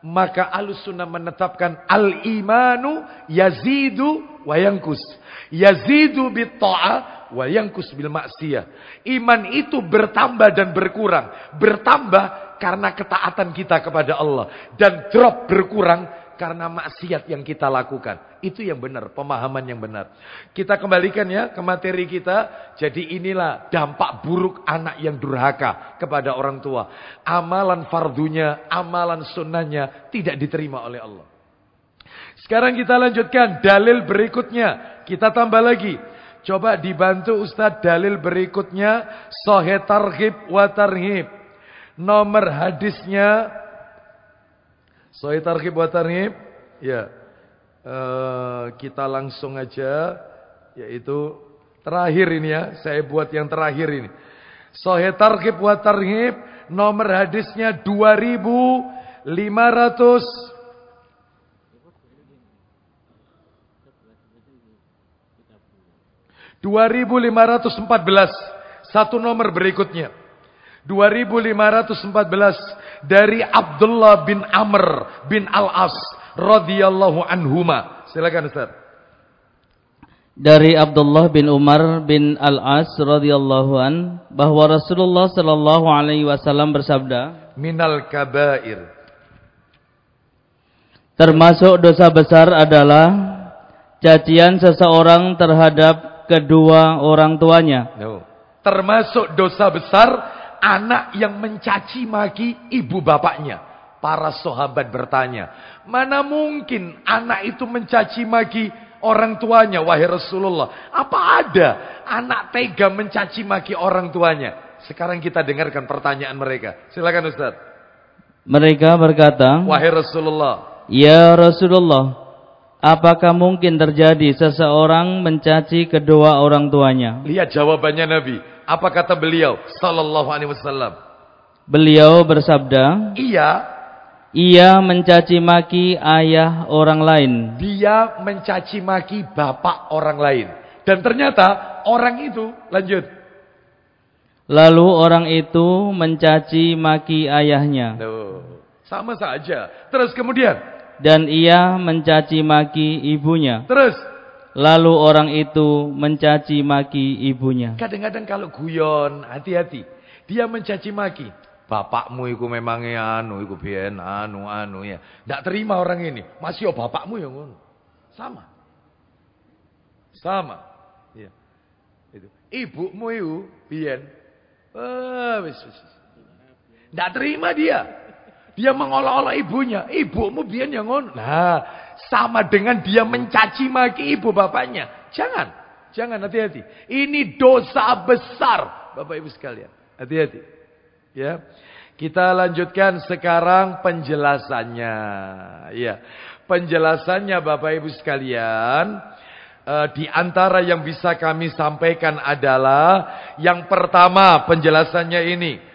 S1: maka Ahlus Sunnah menetapkan al-imanu yazidu wa yankus. Yazidu bit ta'ah wa yankus bil maksiyah. Iman itu bertambah dan berkurang. Bertambah karena ketaatan kita kepada Allah. Dan drop berkurang karena maksiat yang kita lakukan. Itu yang benar, pemahaman yang benar. Kita kembalikan ya ke materi kita. Jadi inilah dampak buruk anak yang durhaka kepada orang tua. Amalan fardunya, amalan sunnahnya tidak diterima oleh Allah. Sekarang kita lanjutkan dalil berikutnya. Kita tambah lagi. Coba dibantu Ustadz dalil berikutnya. Sahih targhib wa tarhib. Nomor hadisnya Sahih targhib wa tarhib. Ya. Kita langsung aja, yaitu terakhir ini ya. Saya buat yang terakhir ini. Sahih targhib wa tarhib. Nomor hadisnya 2514. Satu nomor berikutnya. 2514 dari Abdullah bin Amr bin Al-As radhiyallahu anhuma. Silakan Ustaz.
S3: Dari Abdullah bin Umar bin Al-As radhiyallahu an bahwa Rasulullah sallallahu alaihi wasallam bersabda,
S1: minal kabair,
S3: termasuk dosa besar adalah cacian seseorang terhadap kedua orang tuanya.
S1: Termasuk dosa besar anak yang mencaci maki ibu bapaknya. Para sahabat bertanya, mana mungkin anak itu mencaci maki orang tuanya, wahai Rasulullah? Apa ada anak tega mencaci maki orang tuanya? Sekarang kita dengarkan pertanyaan mereka. Silakan Ustaz.
S3: Mereka berkata,
S1: wahai Rasulullah,
S3: ya Rasulullah, apakah mungkin terjadi seseorang mencaci kedua orang tuanya?
S1: Lihat jawabannya Nabi. Apa kata beliau sallallahu alaihi wasallam?
S3: Beliau bersabda, ia mencaci maki ayah orang lain.
S1: Dia mencaci maki bapak orang lain. Dan ternyata orang itu, lanjut.
S3: Lalu orang itu mencaci maki ayahnya.
S1: Sama saja. Terus kemudian.
S3: Dan ia mencaci maki ibunya.
S1: Terus.
S3: Lalu orang itu mencaci maki ibunya.
S1: Kadang-kadang kalau guyon, hati-hati. Dia mencaci maki. Bapakmu itu memangnya iku biyen anu ya. Ndak terima orang ini. Masih bapakmu yang ngono. Sama. Ya. Itu. Ibumu itu biyen wis. Ndak terima dia. Dia mengolok-olok ibunya. Ibumu biyen yang ngono. Nah, sama dengan dia mencaci maki ibu bapaknya. Jangan hati-hati. Ini dosa besar, Bapak Ibu sekalian. Hati-hati. Ya. Kita lanjutkan sekarang penjelasannya. Ya. Penjelasannya Bapak Ibu sekalian, di antara yang bisa kami sampaikan adalah yang pertama penjelasannya ini.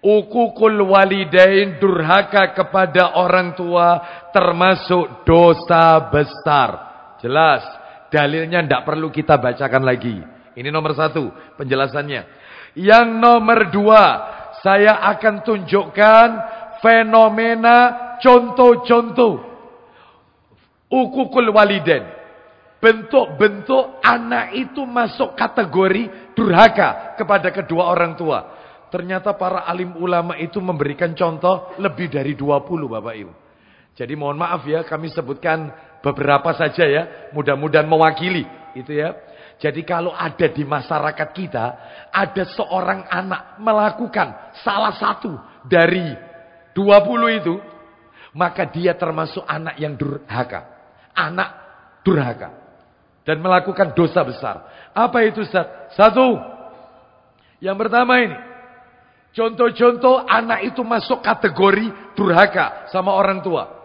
S1: Uququl walidain, durhaka kepada orang tua termasuk dosa besar. Jelas, dalilnya tidak perlu kita bacakan lagi. Ini nomor 1 penjelasannya. Yang nomor 2, saya akan tunjukkan fenomena contoh-contoh uququl walidain. bentuk-bentuk anak itu masuk kategori durhaka kepada kedua orang tua. Ternyata para alim ulama itu memberikan contoh lebih dari 20 Bapak Ibu. Jadi mohon maaf ya, kami sebutkan beberapa saja ya, mudah-mudahan mewakili itu ya. Jadi kalau ada di masyarakat kita, ada seorang anak melakukan salah satu dari 20 itu, maka dia termasuk anak yang durhaka. Anak durhaka. Dan melakukan dosa besar. Apa itu Ustaz? Satu. Yang pertama ini. Contoh-contoh anak itu masuk kategori durhaka sama orang tua.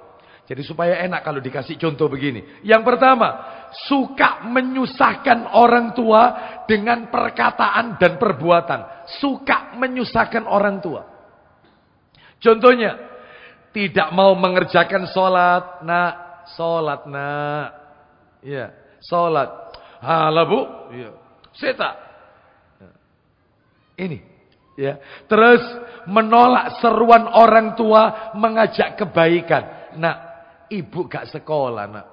S1: Jadi supaya enak kalau dikasih contoh begini. Yang pertama, suka menyusahkan orang tua dengan perkataan dan perbuatan. Suka menyusahkan orang tua. Contohnya, tidak mau mengerjakan sholat. Nak, sholat nak. Ya, sholat. Halah bu. Ya. Seta. Ini. Ya. Terus menolak seruan orang tua mengajak kebaikan. Nak, ibu gak sekolah nak.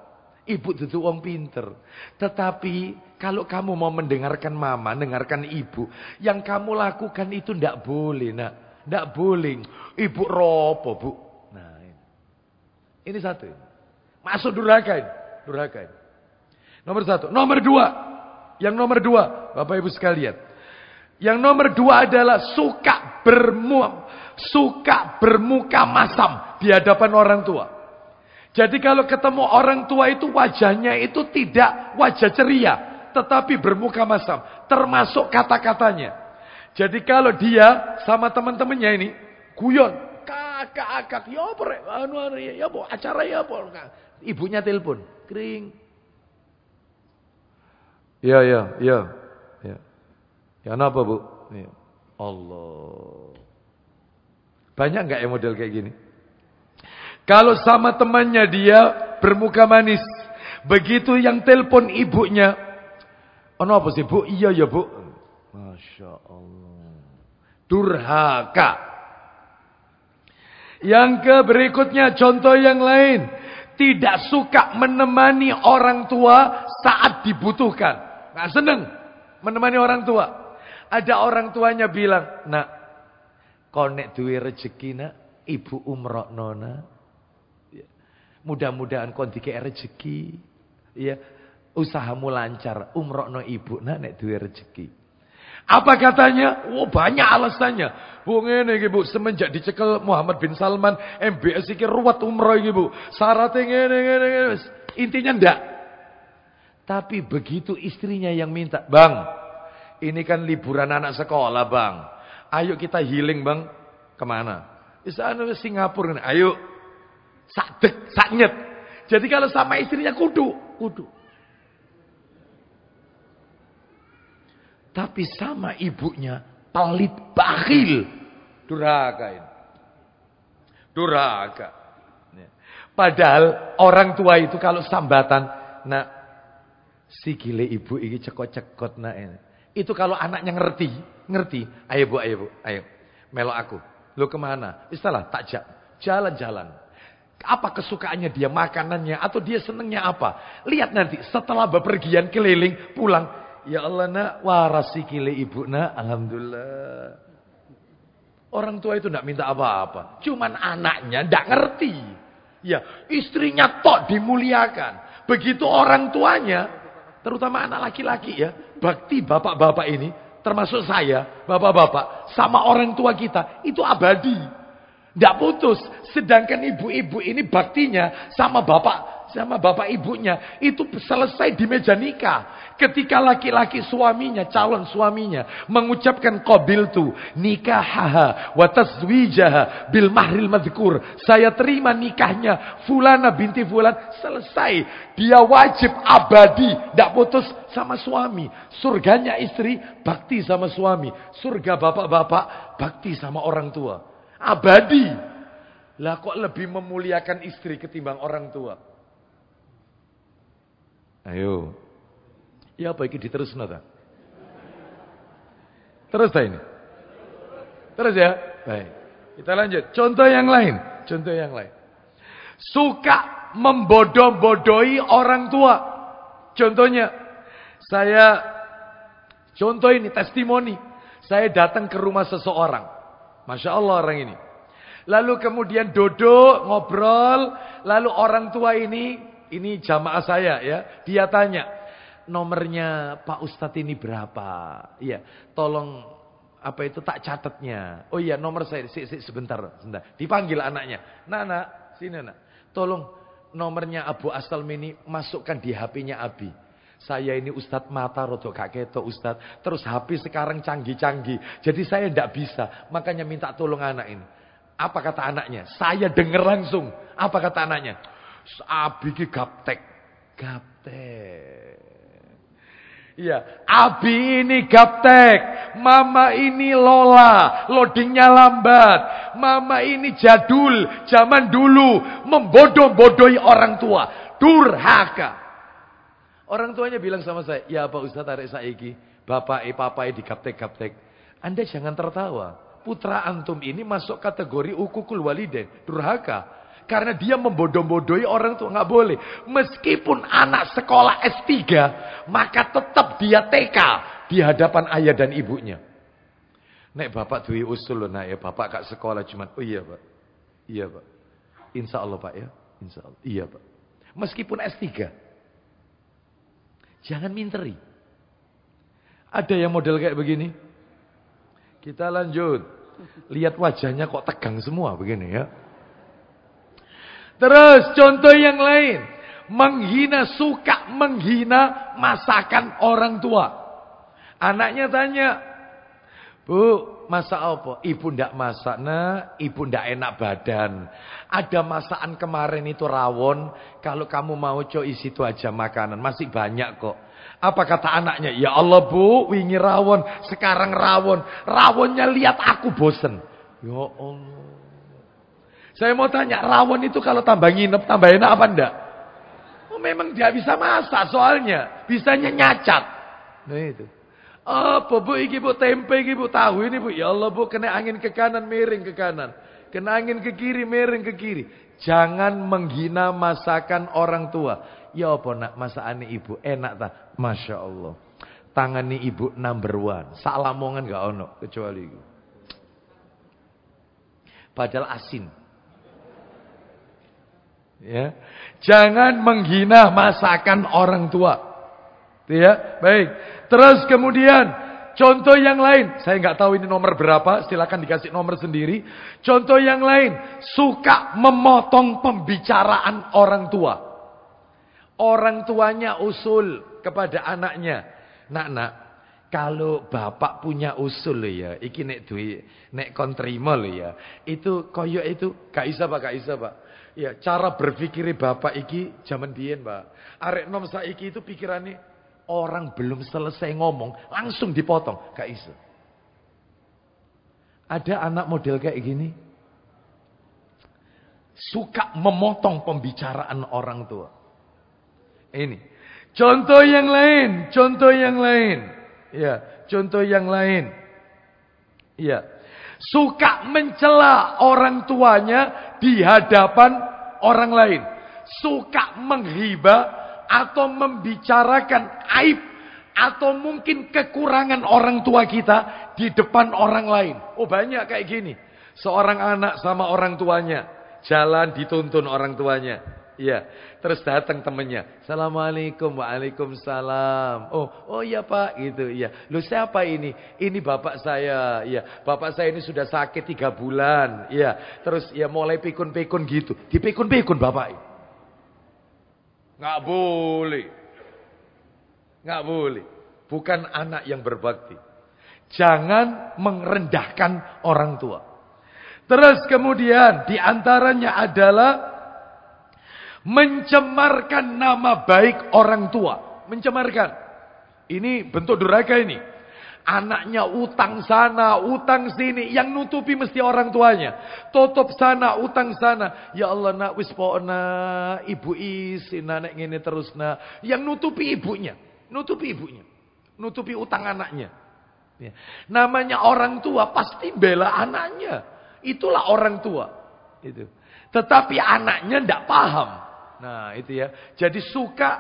S1: Ibu itu orang pinter. Tetapi kalau kamu mau mendengarkan mama, dengarkan ibu. Yang kamu lakukan itu ndak boleh nak. Ndak boleh. Ibu ropo bu. Nah ini satu. Masuk durhaka ini. Durhaka ini. Nomor satu. Nomor dua. Yang nomor dua. Bapak ibu sekalian. Yang nomor dua adalah suka bermuka masam di hadapan orang tua. Jadi kalau ketemu orang tua itu wajahnya itu tidak wajah ceria. Tetapi bermuka masam. Termasuk kata-katanya. Jadi kalau dia sama teman-temannya ini. Guyon. Kakak. Ya apa rek? Ya apa? Acara ya apa? Ibunya telepon. Kering. Ya. Ya apa bu? Ya. Allah. Banyak nggak ya model kayak gini? Kalau sama temannya dia bermuka manis. Begitu yang telepon ibunya. Ono apa sih bu? Iya ya bu. Masya Allah. Durhaka. Yang berikutnya contoh yang lain. Tidak suka menemani orang tua saat dibutuhkan. Nggak seneng menemani orang tua. Ada orang tuanya bilang, nak, konek duwe rezeki nak, ibu umroh nona. Ya. Mudah-mudahan kon dikek rezeki. Ya. Usahamu lancar, umroh no ibu nak nek duwe rezeki. Apa katanya? Oh banyak alasannya. Bu ngene iki Bu, semenjak dicekel Muhammad bin Salman, MBS iki ruwet umroh iki Bu. Syaratnya ngene. Intinya ndak. Tapi begitu istrinya yang minta, "Bang, ini kan liburan anak sekolah bang. Ayo kita healing bang." Kemana? Di sana Singapura. Ayo. Saknyet. Jadi kalau sama istrinya kudu. Tapi sama ibunya pelit bakhil. Durhaka ini. Durhaka. Padahal orang tua itu kalau sambatan. Nak, si gile ibu ini cekot-cekot nak ini. Itu kalau anaknya ngerti. Ayo bu. Melok aku. Lo kemana? Istilah takjak. Jalan-jalan. Apa kesukaannya dia, makanannya, atau dia senengnya apa? Lihat nanti setelah bepergian keliling, pulang. Ya Allah nak, warasi gile ibu nak. Alhamdulillah. Orang tua itu tidak minta apa-apa. Cuman anaknya tidak ngerti. Ya, istrinya tok dimuliakan. Begitu orang tuanya, terutama anak laki-laki ya, bakti bapak-bapak ini, termasuk saya, bapak-bapak, sama orang tua kita, itu abadi. Tidak putus. Sedangkan ibu-ibu ini baktinya sama bapak ibunya, itu selesai di meja nikah. Ketika laki-laki suaminya, calon suaminya, mengucapkan qabiltu nikahaha wa tazwijaha bil mahril madhkur. Saya terima nikahnya Fulana binti Fulan. Selesai. Dia wajib abadi. Tidak putus sama suami. Surganya istri, bakti sama suami. Surga bapak-bapak, bakti sama orang tua. Abadi. Lah kok lebih memuliakan istri ketimbang orang tua? Ayo. Ya apa ini diterus nota? Terus ini. Terus ya. Baik. Kita lanjut. Contoh yang lain. Suka membodoh-bodohi orang tua. Contohnya, contoh ini testimoni. Saya datang ke rumah seseorang. Masya Allah orang ini. Lalu kemudian duduk, ngobrol. Lalu orang tua ini jamaah saya ya. Dia tanya, nomornya Pak Ustadz ini berapa? Iya, tolong tak catatnya. Oh iya, nomor saya. Sebentar. Dipanggil anaknya. Nak, sini nak. Tolong nomornya Abu Aslam ini masukkan di HP-nya Abi. Saya ini Ustadz mata rodok gak ketok Ustadz. Terus HP sekarang canggih-canggih. Jadi saya tidak bisa. Makanya minta tolong anak ini. Apa kata anaknya? Saya dengar langsung. Apa kata anaknya? Abi ki gaptek. Gaptek. Iya, Abi ini gaptek. Mama ini lola. Loadingnya lambat. Mama ini jadul. Zaman dulu. Membodoh-bodohi orang tua. Durhaka. Orang tuanya bilang sama saya, ya Pak Ustadz arek saiki, papai digaptek-gaptek. Anda jangan tertawa. Putra antum ini masuk kategori ukukul waliden, durhaka. Karena dia membodoh-bodohi orang tua, nggak boleh. Meskipun anak sekolah S3, maka tetap dia TK di hadapan ayah dan ibunya. Nek bapak duwe usul loh, nak ya bapak kak sekolah cuman, oh iya Pak. Iya Pak. Insya Allah Pak ya. Insya Allah. Iya Pak. Meskipun S3. Jangan minteri. Ada yang model kayak begini? Kita lanjut. Lihat wajahnya kok tegang semua begini ya. Terus contoh yang lain. Suka menghina masakan orang tua. Anaknya tanya, Bu, masak apa? Ibu ndak masak, nah. Ibu ndak enak badan. Ada masakan kemarin itu rawon. Kalau kamu mau isi itu aja makanan. Masih banyak kok. Apa kata anaknya? Ya Allah Bu, wingi rawon. Sekarang rawon. Rawonnya lihat aku bosen. Ya Allah. Saya mau tanya, rawon itu kalau tambah nginep, tambah enak apa enggak? Oh, memang dia bisa masak soalnya. Bisanya nyacat. Nah itu. Apa Bu, iki Bu, tempe iki Bu, tahu ini Bu. Ya Allah Bu, kena angin ke kanan, miring ke kanan. Kena angin ke kiri, miring ke kiri. Jangan menghina masakan orang tua. Ya apa nak, masakane ibu enak tak? Masya Allah. Tangani ibu number one. Sak Lamongan gak ono kecuali itu. Padahal asin. Ya. Jangan menghina masakan orang tua. Ya, baik. Terus kemudian contoh yang lain, saya nggak tahu ini nomor berapa, silakan dikasih nomor sendiri. Contoh yang lain, suka memotong pembicaraan orang tua. Orang tuanya usul kepada anaknya, nak, kalau bapak punya usul ya, iki nek duwe nek kon trimo ya, itu koyo itu gak isa Pak. Ya, cara berpikir bapak iki zaman biyen, Pak. Arek nom saiki itu pikirannya orang belum selesai ngomong langsung dipotong, gak iso. Ada anak model kayak gini. Suka memotong pembicaraan orang tua. Ini. Contoh yang lain. Ya, contoh yang lain. Ya. Suka mencela orang tuanya di hadapan orang lain. Suka menghibah atau membicarakan aib atau mungkin kekurangan orang tua kita di depan orang lain. Oh, banyak kayak gini. Seorang anak sama orang tuanya jalan dituntun orang tuanya. Iya, terus datang temannya. Assalamualaikum, waalaikumsalam. Oh iya Pak, gitu. Iya. Lu siapa ini? Ini bapak saya. Iya, bapak saya ini sudah sakit 3 bulan. Iya, terus ya mulai pikun-pikun gitu. Dipikun-pikun bapak. Nggak boleh. Bukan anak yang berbakti. Jangan merendahkan orang tua. Terus kemudian diantaranya adalah mencemarkan nama baik orang tua. Mencemarkan. Ini bentuk durhaka ini. Anaknya utang sana, utang sini. Yang nutupi mesti orang tuanya. Tutup sana, utang sana. Ya Allah nak, wis pokoknya ibu isi nek ngene terus nak. Yang nutupi ibunya. Nutupi utang anaknya. Ya. Namanya orang tua pasti bela anaknya. Itulah orang tua. Itu. Tetapi anaknya tidak paham. Nah itu ya. Jadi suka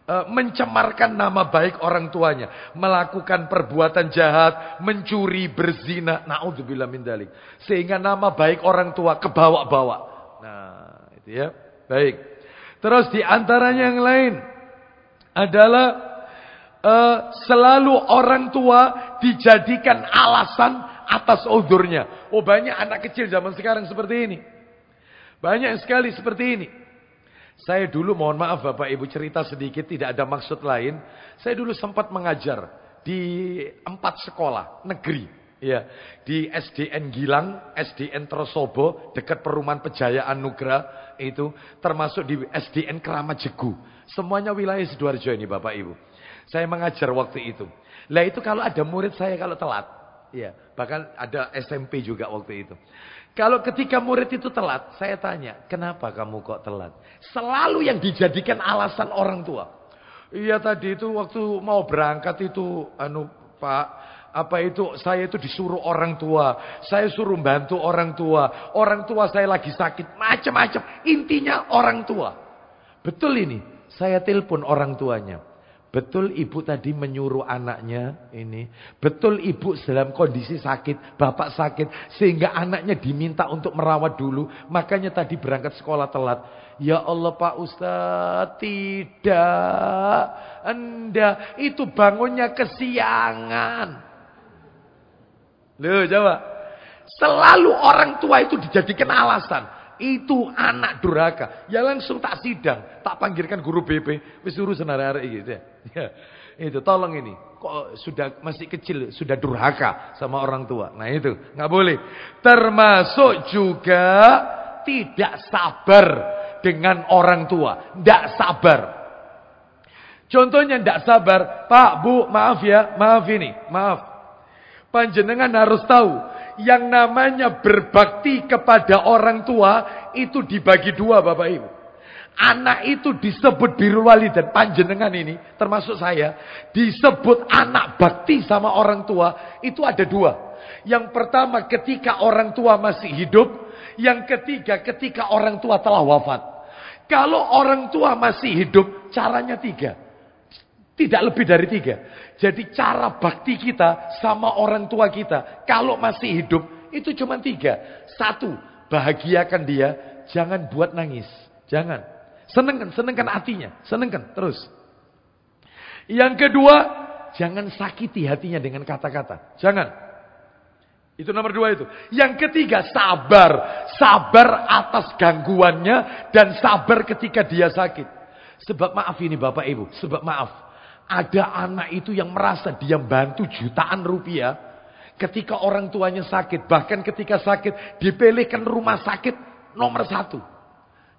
S1: mencemarkan nama baik orang tuanya, melakukan perbuatan jahat, mencuri, berzina, naudzubillah min dzalik. Sehingga nama baik orang tua kebawa-bawa. Nah, itu ya. Baik. Terus di antaranya yang lain adalah selalu orang tua dijadikan alasan atas uzurnya. Oh, banyak anak kecil zaman sekarang seperti ini. Banyak sekali seperti ini. Saya dulu, mohon maaf Bapak Ibu, cerita sedikit, tidak ada maksud lain. Saya dulu sempat mengajar di 4 sekolah negeri. Ya, di SDN Gilang, SDN Trosobo, dekat Perumahan Pejayaan Nugra, itu termasuk di SDN Keramat Jegu. Semuanya wilayah Sidoarjo ini Bapak Ibu. Saya mengajar waktu itu. Lah itu kalau ada murid saya kalau telat, ya, bahkan ada SMP juga waktu itu. Kalau ketika murid itu telat, saya tanya, kenapa kamu kok telat? Selalu yang dijadikan alasan orang tua. Iya tadi itu waktu mau berangkat itu, Pak, saya itu disuruh orang tua. Saya suruh bantu orang tua. Orang tua saya lagi sakit, macam-macam. Intinya orang tua. Betul ini, saya telepon orang tuanya. Betul ibu tadi menyuruh anaknya ini. Betul ibu dalam kondisi sakit. Bapak sakit. Sehingga anaknya diminta untuk merawat dulu. Makanya tadi berangkat sekolah telat. Ya Allah Pak Ustadz. Tidak. Anda itu bangunnya kesiangan. Loh coba. Selalu orang tua itu dijadikan alasan. Itu anak durhaka. Ya langsung tak sidang. Tak panggilkan guru BP. Wis urusan arek-arek gitu ya. Ya. Itu tolong ini. Kok sudah masih kecil sudah durhaka sama orang tua. Nah itu nggak boleh. Termasuk juga tidak sabar dengan orang tua. Tidak sabar. Contohnya tidak sabar. Pak, Bu, maaf ya. Maaf ini. Maaf. Panjenengan harus tahu. Yang namanya berbakti kepada orang tua itu dibagi 2 Bapak Ibu. Anak itu disebut birrul walidain, panjenengan ini termasuk saya disebut anak bakti sama orang tua itu ada 2. Yang pertama ketika orang tua masih hidup, yang ketiga ketika orang tua telah wafat. Kalau orang tua masih hidup caranya 3. Tidak lebih dari 3. Jadi cara bakti kita sama orang tua kita kalau masih hidup itu cuma 3. 1, bahagiakan dia, jangan buat nangis. Jangan. Senengkan hatinya, senengkan terus. Yang kedua, jangan sakiti hatinya dengan kata-kata. Jangan. Itu nomor 2 itu. Yang ketiga, sabar. Sabar atas gangguannya dan sabar ketika dia sakit. Sebab maaf ini Bapak Ibu, sebab maaf. Ada anak itu yang merasa dia bantu jutaan rupiah ketika orang tuanya sakit. Bahkan ketika sakit dipilihkan rumah sakit nomor 1.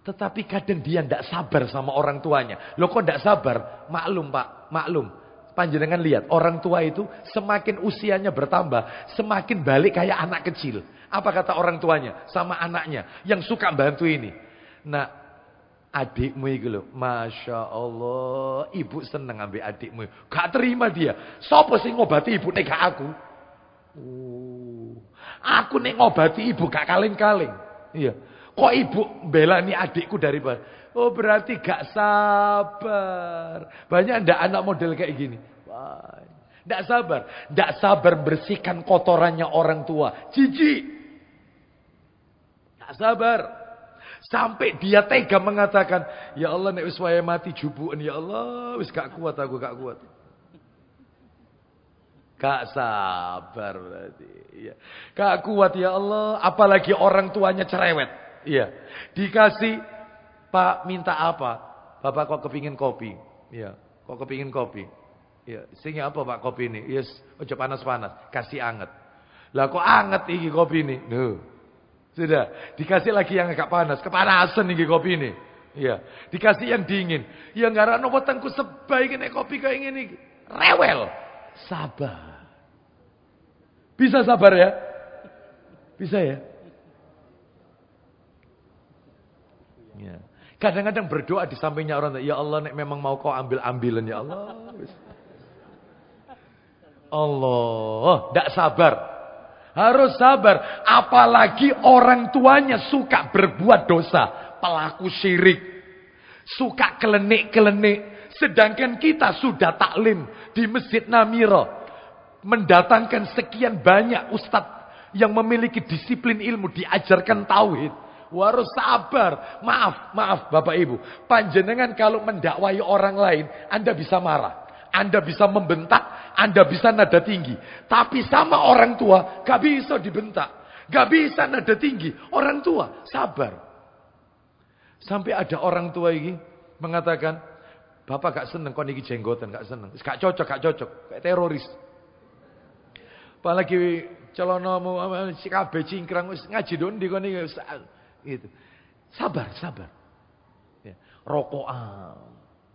S1: Tetapi kadang dia tidak sabar sama orang tuanya. Loh kok tidak sabar? Maklum Pak, maklum. Panjenengan lihat orang tua itu semakin usianya bertambah semakin balik kayak anak kecil. Apa kata orang tuanya sama anaknya yang suka bantu ini? Nah, adikmu itu loh, Masya Allah, ibu seneng ambil adikmu. Gak terima dia. Sopo sih ngobati ibu nek aku? Aku nek ngobati ibu gak kaleng-kaleng. Iya. Kok ibu belani adikku daripada? Oh berarti gak sabar. Banyak ndak anak model kayak gini. Ndak sabar. Ndak sabar bersihkan kotorannya orang tua. Jijik. Ndak sabar. Sampai dia tega mengatakan, ya Allah nek wis wayahe mati jubuken ya Allah, wis gak kuat aku, gak kuat. Gak sabar berarti. Ya. Gak kuat ya Allah, apalagi orang tuanya cerewet. Iya. Dikasih, Pak minta apa? Bapak kok kepingin kopi? Iya. Kok kepingin kopi? Iya. Sehingga apa Pak kopi ini? Yes, ojo panas-panas, kasih anget. Lah kok anget iki kopi ini? Duh. Sudah, dikasih lagi yang agak panas. Kepanasan nih kopi ini. Iya, dikasih yang dingin. Ya ngarano wetengku sebaik ini kopi kayak gini. Rewel. Sabar. Bisa sabar ya? Bisa ya? Ya. Kadang-kadang berdoa di sampingnya orang. Ya Allah, nek memang mau kau ambil-ambilan ya Allah. Allah, tidak sabar. Harus sabar. Apalagi orang tuanya suka berbuat dosa. Pelaku syirik. Suka kelenik-kelenik. Sedangkan kita sudah taklim di Masjid Namira. Mendatangkan sekian banyak ustadz yang memiliki disiplin ilmu. Diajarkan tauhid. Harus sabar. Maaf Bapak Ibu. Panjenengan kalau mendakwai orang lain, Anda bisa marah. Anda bisa membentak. Anda bisa nada tinggi. Tapi sama orang tua, gak bisa dibentak. Gak bisa nada tinggi. Orang tua, sabar. Sampai ada orang tua ini mengatakan, Bapak gak seneng kon iki jenggotan, gak seneng. Gak cocok. Kayak teroris. Apalagi celonomu si kabeh cingkrang ngaji dondi kon iki gitu. Sabar. Ya, rokokan.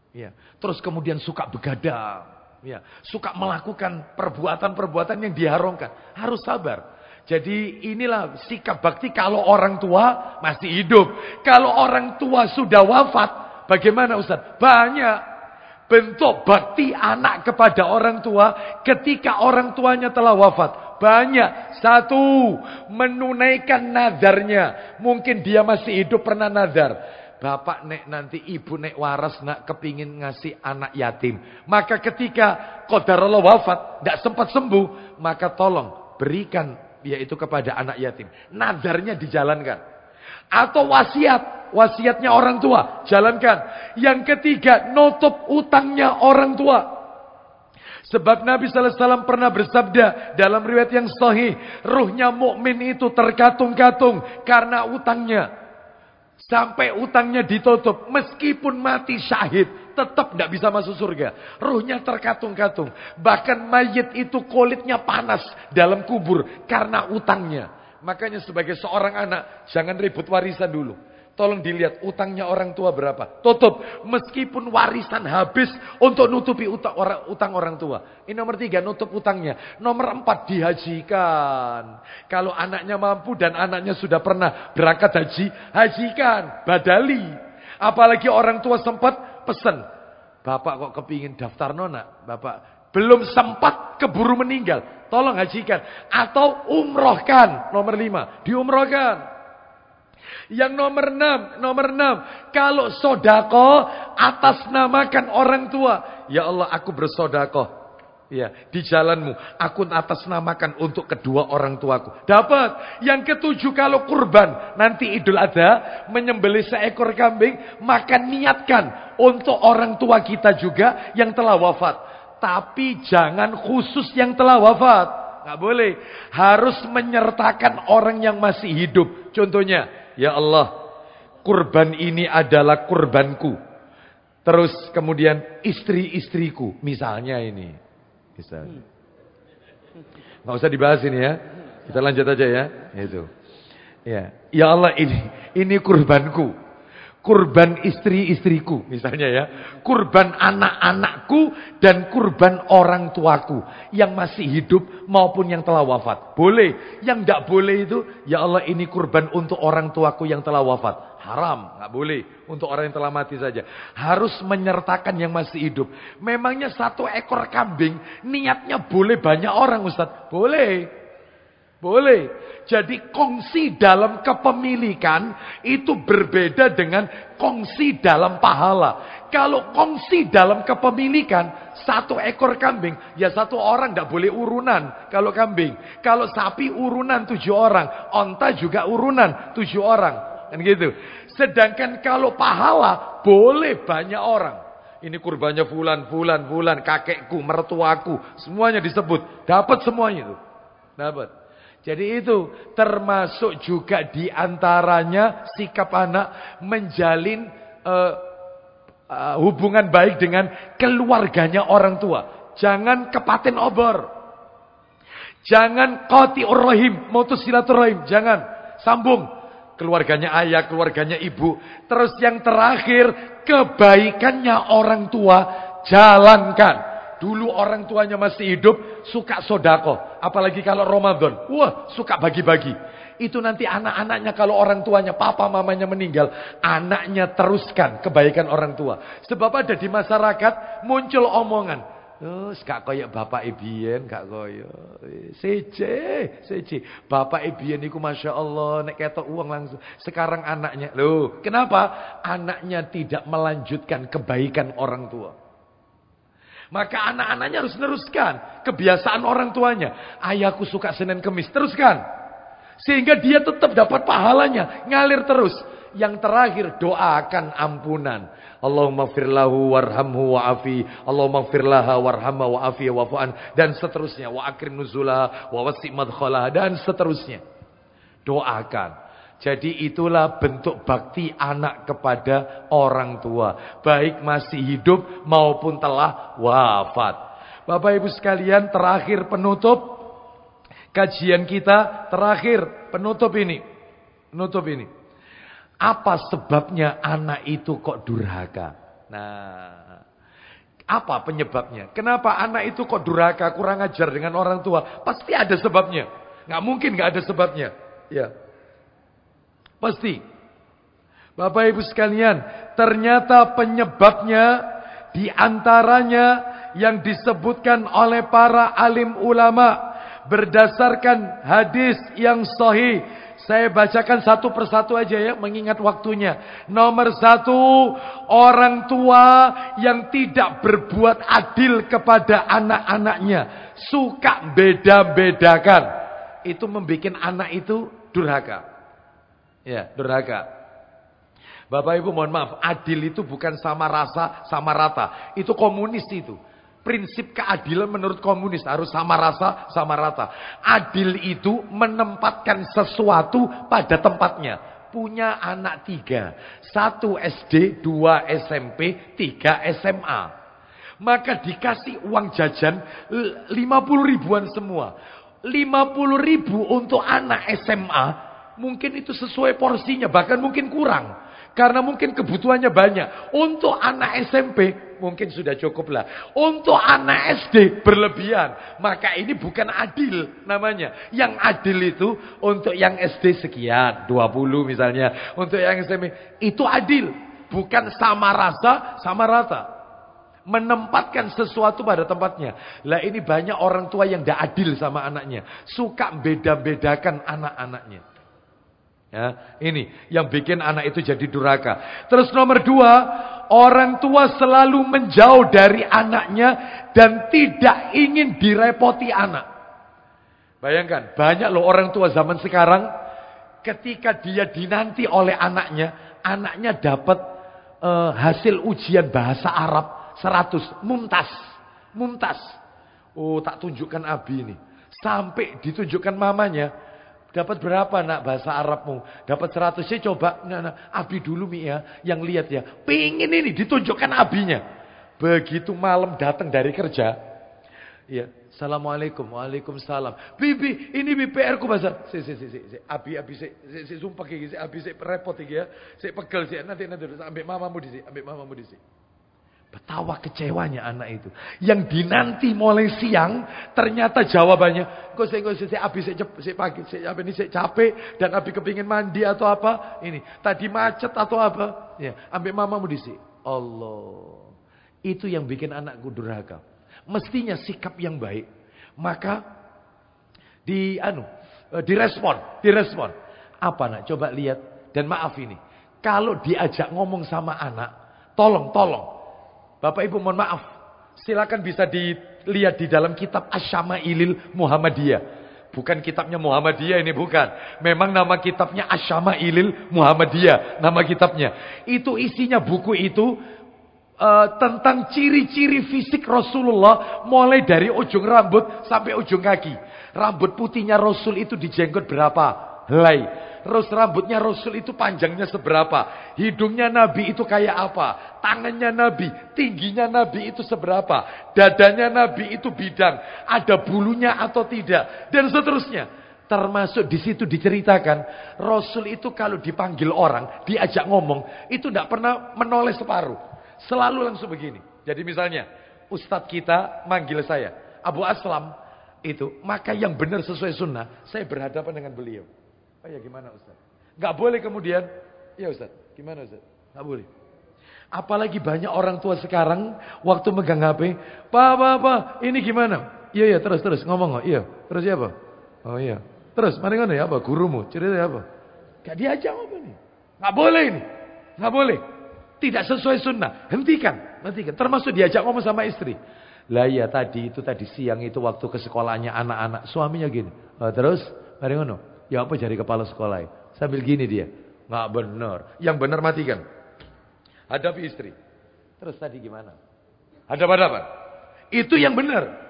S1: Ya, terus kemudian suka begadang. Ya, suka melakukan perbuatan-perbuatan yang diharamkan. Harus sabar. Jadi inilah sikap bakti kalau orang tua masih hidup. Kalau orang tua sudah wafat, bagaimana Ustaz? Banyak bentuk bakti anak kepada orang tua ketika orang tuanya telah wafat. Banyak. Satu, menunaikan nadarnya. Mungkin dia masih hidup pernah nadar. Bapak nek nanti ibu nek waras nak kepingin ngasih anak yatim. Maka ketika qadarullah wafat, tidak sempat sembuh, maka tolong berikan yaitu kepada anak yatim. Nadarnya dijalankan. Atau wasiatnya orang tua, jalankan. Yang ketiga, nutup utangnya orang tua. Sebab Nabi sallallahu alaihi wasallam pernah bersabda dalam riwayat yang sahih, ruhnya mukmin itu terkatung-katung karena utangnya. Sampai utangnya ditutup, meskipun mati syahid, tetap tidak bisa masuk surga. Ruhnya terkatung-katung. Bahkan mayit itu kulitnya panas dalam kubur karena utangnya. Makanya sebagai seorang anak, jangan ribut warisan dulu. Tolong dilihat utangnya orang tua berapa. Tutup. Meskipun warisan habis untuk nutupi utang orang tua. Ini nomor 3, nutup utangnya. Nomor 4, dihajikan. Kalau anaknya mampu dan anaknya sudah pernah berangkat haji, hajikan. Badali. Apalagi orang tua sempat pesan. Bapak kok kepingin daftar nona? Bapak belum sempat keburu meninggal. Tolong hajikan. Atau umrohkan. Nomor 5, diumrohkan. Yang nomor 6, kalau sodako atas namakan orang tua. Ya Allah, aku bersodako. Ya, di jalanmu. Aku atas namakan untuk kedua orang tuaku. Dapat. Yang ke-7, kalau kurban. Nanti Idul Adha, menyembelih seekor kambing. Maka niatkan untuk orang tua kita juga yang telah wafat. Tapi jangan khusus yang telah wafat. Nggak boleh. Harus menyertakan orang yang masih hidup. Contohnya. Ya Allah, kurban ini adalah kurbanku. Terus kemudian istri-istriku. Misalnya ini. Misalnya. Nggak usah dibahas ini ya. Kita lanjut aja ya. Itu. Ya Allah, ini kurbanku. Kurban istri-istriku. Misalnya ya. Kurban anak-anakku dan kurban orang tuaku. Yang masih hidup maupun yang telah wafat. Boleh. Yang tidak boleh itu. Ya Allah, ini kurban untuk orang tuaku yang telah wafat. Haram. Nggak boleh. Untuk orang yang telah mati saja. Harus menyertakan yang masih hidup. Memangnya 1 ekor kambing. Niatnya boleh banyak orang Ustaz. Boleh. Boleh. Jadi kongsi dalam kepemilikan itu berbeda dengan kongsi dalam pahala. Kalau kongsi dalam kepemilikan 1 ekor kambing, ya 1 orang tidak boleh urunan kalau kambing. Kalau sapi urunan 7 orang, onta juga urunan 7 orang. Kan gitu. Sedangkan kalau pahala boleh banyak orang. Ini kurbannya fulan, kakekku, mertuaku, semuanya disebut. Dapat semuanya itu. Dapat. Jadi itu termasuk juga diantaranya sikap anak menjalin hubungan baik dengan keluarganya orang tua. Jangan kepaten obor. Jangan qati'ur rahim, mutus silaturahim. Jangan sambung keluarganya ayah, keluarganya ibu. Terus yang terakhir, kebaikannya orang tua jalankan. Dulu orang tuanya masih hidup, suka sodako. Apalagi kalau Ramadan. Wah, suka bagi-bagi. Itu nanti anak-anaknya kalau orang tuanya, papa mamanya meninggal. Anaknya teruskan kebaikan orang tua. Sebab ada di masyarakat muncul omongan. Oh, gak kaya bapak Ibien, gak kaya. Seje. Bapak Ibien iku Masya Allah, nek ketok uang langsung. Sekarang anaknya, loh, kenapa? Anaknya tidak melanjutkan kebaikan orang tua. Maka anak-anaknya harus meneruskan kebiasaan orang tuanya. Ayahku suka Senin Kemis, teruskan. Sehingga dia tetap dapat pahalanya, ngalir terus. Yang terakhir, doakan ampunan. Allahumma firlahu warhamhu wa'afi. Allahumma firlaha warhamha wa'afi wa'fu'an. Dan seterusnya. Wa akrim nuzulaha wa wasi' madkhalaha. Dan seterusnya. Doakan. Jadi itulah bentuk bakti anak kepada orang tua. Baik masih hidup maupun telah wafat. Bapak Ibu sekalian, terakhir penutup. Kajian kita terakhir. Penutup ini. Apa sebabnya anak itu kok durhaka? Nah, apa penyebabnya? Kenapa anak itu kok durhaka, kurang ajar dengan orang tua? Pasti ada sebabnya. Nggak mungkin nggak ada sebabnya. Ya, pasti. Bapak Ibu sekalian, ternyata penyebabnya diantaranya yang disebutkan oleh para alim ulama berdasarkan hadis yang sahih. Saya bacakan satu persatu aja ya, mengingat waktunya. Nomor 1, orang tua yang tidak berbuat adil kepada anak-anaknya. Suka beda-bedakan. Itu membuat anak itu durhaka. Ya, durhaka. Bapak Ibu mohon maaf, adil itu bukan sama rasa, sama rata. Itu komunis itu. Prinsip keadilan menurut komunis harus sama rasa, sama rata. Adil itu menempatkan sesuatu pada tempatnya. Punya anak 3. 1 SD, 2 SMP, 3 SMA. Maka dikasih uang jajan 50 ribuan semua. 50 ribu untuk anak SMA. Mungkin itu sesuai porsinya, bahkan mungkin kurang. Karena mungkin kebutuhannya banyak. Untuk anak SMP mungkin sudah cukup lah. Untuk anak SD berlebihan. Maka ini bukan adil namanya. Yang adil itu untuk yang SD sekian. 20 misalnya. Untuk yang SMP. Itu adil. Bukan sama rasa, sama rata. Menempatkan sesuatu pada tempatnya. Lah ini banyak orang tua yang tidak adil sama anaknya. Suka beda-bedakan anak-anaknya. Ya, ini yang bikin anak itu jadi durhaka. Terus nomor 2, orang tua selalu menjauh dari anaknya dan tidak ingin direpoti anak. Bayangkan, banyak loh orang tua zaman sekarang ketika dia dinanti oleh anaknya, anaknya dapat hasil ujian bahasa Arab 100, mumtaz. Oh, tak tunjukkan Abi ini. Sampai ditunjukkan mamanya. Dapat berapa nak bahasa Arabmu? Dapat 100. Saya coba, nah, Abi dulu Mi ya, yang lihat ya. Pengen ini ditunjukkan Abinya. Begitu malam datang dari kerja. Ya, Assalamualaikum, waalaikumsalam. Bibi, ini PR ku bahasa. Abi, saya sumpah kayak gitu. Abi, saya repot ya. Saya pegel sih. Nanti ambil mamamu di sini. Betapa kecewanya anak itu. Yang dinanti mulai siang, ternyata jawabannya, kok saya habis, saya pagi, saya capek, dan habis kepingin mandi atau apa, ini, tadi macet atau apa, ya, ambil mamamu di sini. Allah. Itu yang bikin anakku durhaka. Mestinya sikap yang baik. Maka, direspon. Apa nak? Coba lihat. Dan maaf ini. Kalau diajak ngomong sama anak, tolong. Bapak Ibu mohon maaf. Silakan bisa dilihat di dalam kitab Asy-Syama'ilil Muhammadiyah. Bukan kitabnya Muhammadiyah ini, bukan. Memang nama kitabnya Asy-Syama'ilil Muhammadiyah. Nama kitabnya. Itu isinya buku itu tentang ciri-ciri fisik Rasulullah. Mulai dari ujung rambut sampai ujung kaki. Rambut putihnya Rasul itu dijenggot berapa helai. Terus rambutnya Rasul itu panjangnya seberapa. Hidungnya Nabi itu kayak apa. Tangannya Nabi, tingginya Nabi itu seberapa. Dadanya Nabi itu bidang. Ada bulunya atau tidak. Dan seterusnya. Termasuk di situ diceritakan. Rasul itu kalau dipanggil orang, diajak ngomong. Itu tidak pernah menoleh separuh. Selalu langsung begini. Jadi misalnya, Ustadz kita manggil saya. Abu Aslam itu. Maka yang benar sesuai sunnah. Saya berhadapan dengan beliau. Oh ya gimana Ustaz? Gak boleh kemudian, ya Ustaz, gimana Ustaz? Gak boleh. Apalagi banyak orang tua sekarang waktu megang HP, Pak, ini gimana? Iya, terus ngomong. Iya, terus ya apa? Oh iya. Terus, mari ngono ya apa? Gurumu, cerita apa? Gak diajak apa nih? Gak boleh ini. Gak boleh. Tidak sesuai sunnah. Hentikan. Termasuk diajak ngomong sama istri. Lah iya tadi siang itu waktu ke sekolahnya anak-anak. Suaminya gini. Oh, terus, mari ngono. Ya apa jadi kepala sekolah? Sambil gini dia. Gak benar. Yang benar matikan. Hadapi istri. Terus tadi gimana? Hadap-hadapan. Itu yang benar.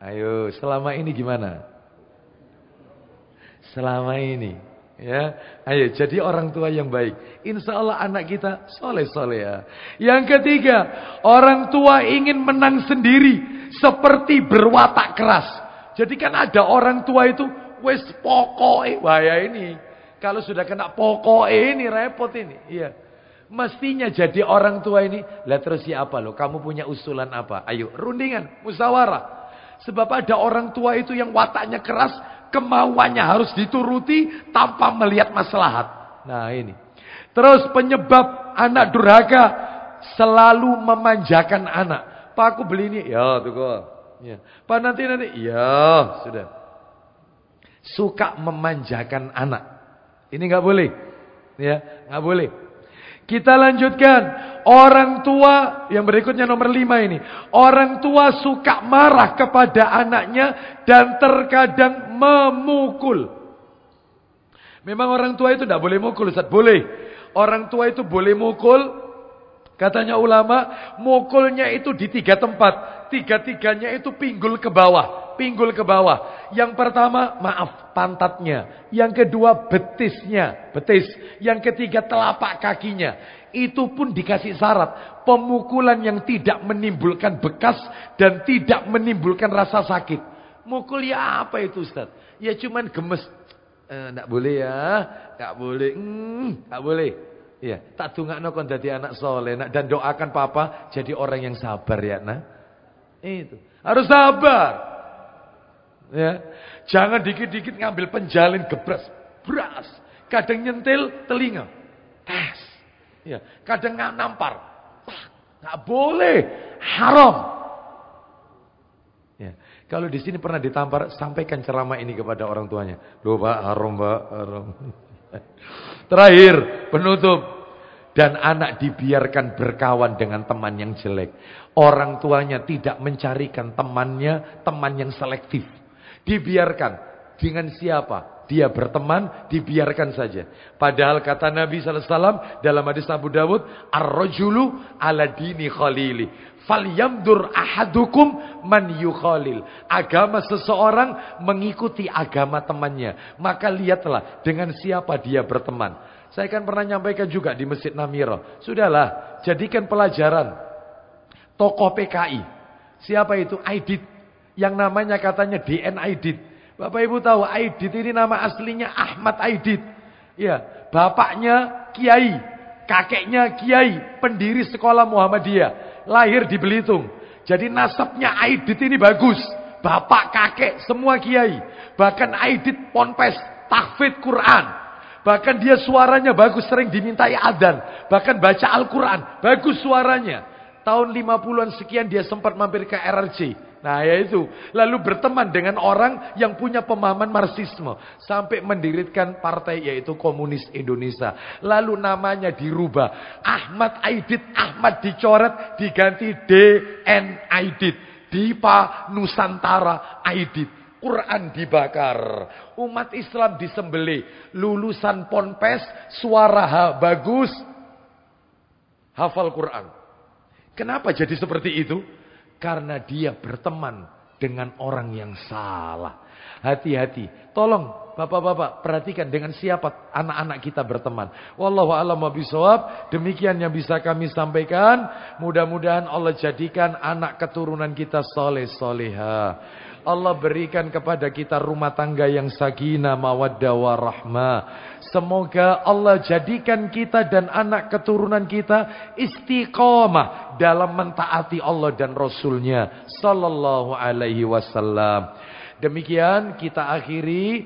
S1: Ayo, selama ini gimana? Selama ini. Ya, ayo jadi orang tua yang baik. Insya Allah anak kita soleh-soleh ya. Yang ketiga, orang tua ingin menang sendiri. Seperti berwatak keras. Jadi kan ada orang tua itu, wes pokoknya. Bahaya ini. Kalau sudah kena pokoknya ini repot ini. Iya. Mestinya jadi orang tua ini. Lah terus ya apa loh? Kamu punya usulan apa? Ayo rundingan, musyawarah. Sebab ada orang tua itu yang wataknya keras. Kemauannya harus dituruti tanpa melihat maslahat. Nah ini. Terus penyebab anak durhaka. Selalu memanjakan anak. Pak aku beli ini. Ya tuh kok. Ya. Pak nanti. Ya sudah. Suka memanjakan anak. Ini gak boleh. Ya, gak boleh. Kita lanjutkan. Orang tua yang berikutnya nomor 5 ini. Orang tua suka marah kepada anaknya dan terkadang memukul. Memang orang tua itu tidak boleh mukul, Ustaz. Boleh. Orang tua itu boleh mukul. Katanya ulama, mukulnya itu di 3 tempat. 3-tiganya itu pinggul ke bawah. Pinggul ke bawah. Yang pertama, maaf, pantatnya. Yang kedua, betisnya. Betis. Yang ketiga, telapak kakinya. Itu pun dikasih syarat. Pemukulan yang tidak menimbulkan bekas dan tidak menimbulkan rasa sakit. Mukul ya apa itu Ustaz? Ya cuman gemes. Enggak boleh ya. Enggak boleh. Enggak boleh. Ya, tak dongakno kon dadi anak soleh nak, dan doakan papa jadi orang yang sabar ya nak. Itu. Harus sabar. Ya. Jangan dikit-dikit ngambil penjalin gebras. Bras. Kadang nyentil telinga. Tes. Ya, kadang nampar. Enggak boleh. Haram. Ya. Kalau di sini pernah ditampar, sampaikan ceramah ini kepada orang tuanya. Loh Pak, haram Pak, haram. Terakhir, penutup. Dan anak dibiarkan berkawan dengan teman yang jelek. Orang tuanya tidak mencarikan temannya, teman yang selektif. Dibiarkan. Dengan siapa? Dia berteman, dibiarkan saja. Padahal kata Nabi SAW dalam hadis Abu Dawud, Ar-rajulu ala dini khalili. Falyamdur ahadukum man yukhalil. Agama seseorang mengikuti agama temannya. Maka lihatlah dengan siapa dia berteman. Saya kan pernah nyampaikan juga di Masjid Namira. Sudahlah, jadikan pelajaran. Tokoh PKI. Siapa itu? Aidit. Yang namanya katanya DN Aidit. Bapak Ibu tahu Aidit ini nama aslinya Ahmad Aidit. Ya, bapaknya Kiai, kakeknya Kiai, pendiri sekolah Muhammadiyah. Lahir di Belitung. Jadi nasabnya Aidit ini bagus. Bapak, kakek, semua Kiai. Bahkan Aidit ponpes, tahfidz Quran. Bahkan dia suaranya bagus, sering dimintai adzan. Bahkan baca Al-Quran, bagus suaranya. Tahun 50-an sekian dia sempat mampir ke RRC. Nah ya itu. Lalu berteman dengan orang yang punya pemahaman Marxisme. Sampai mendirikan partai yaitu Komunis Indonesia. Lalu namanya dirubah. Ahmad Aidit, Ahmad dicoret, diganti DN Aidit. Dipa Nusantara Aidit. Quran dibakar. Umat Islam disembelih. Lulusan ponpes, suara bagus, hafal Quran. Kenapa jadi seperti itu? Karena dia berteman dengan orang yang salah. Hati-hati. Tolong bapak-bapak perhatikan dengan siapa anak-anak kita berteman. Wallahu a'lam bishawab. Demikian yang bisa kami sampaikan. Mudah-mudahan Allah jadikan anak keturunan kita soleh-soleha. Allah berikan kepada kita rumah tangga yang sakinah, mawaddah, warahmah. Semoga Allah jadikan kita dan anak keturunan kita istiqamah dalam mentaati Allah dan Rasulnya Sallallahu alaihi wasallam. Demikian kita akhiri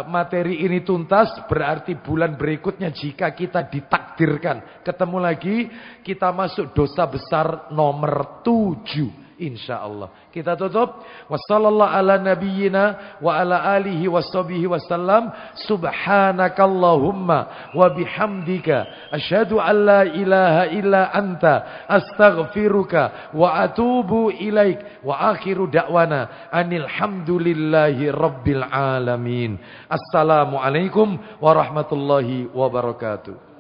S1: materi ini tuntas, berarti bulan berikutnya jika kita ditakdirkan ketemu lagi, kita masuk dosa besar nomor 7. InsyaAllah. Kita tutup. Wassallallahu ala nabiyyina wa ala alihi washabihi wasallam. Subhanakallahumma wa bihamdika asyhadu an la ilaha illa anta astaghfiruka wa atubu ilaik. Wa akhiru da'wana anil hamdulillahi rabbil alamin. Assalamualaikum warahmatullahi wabarakatuh.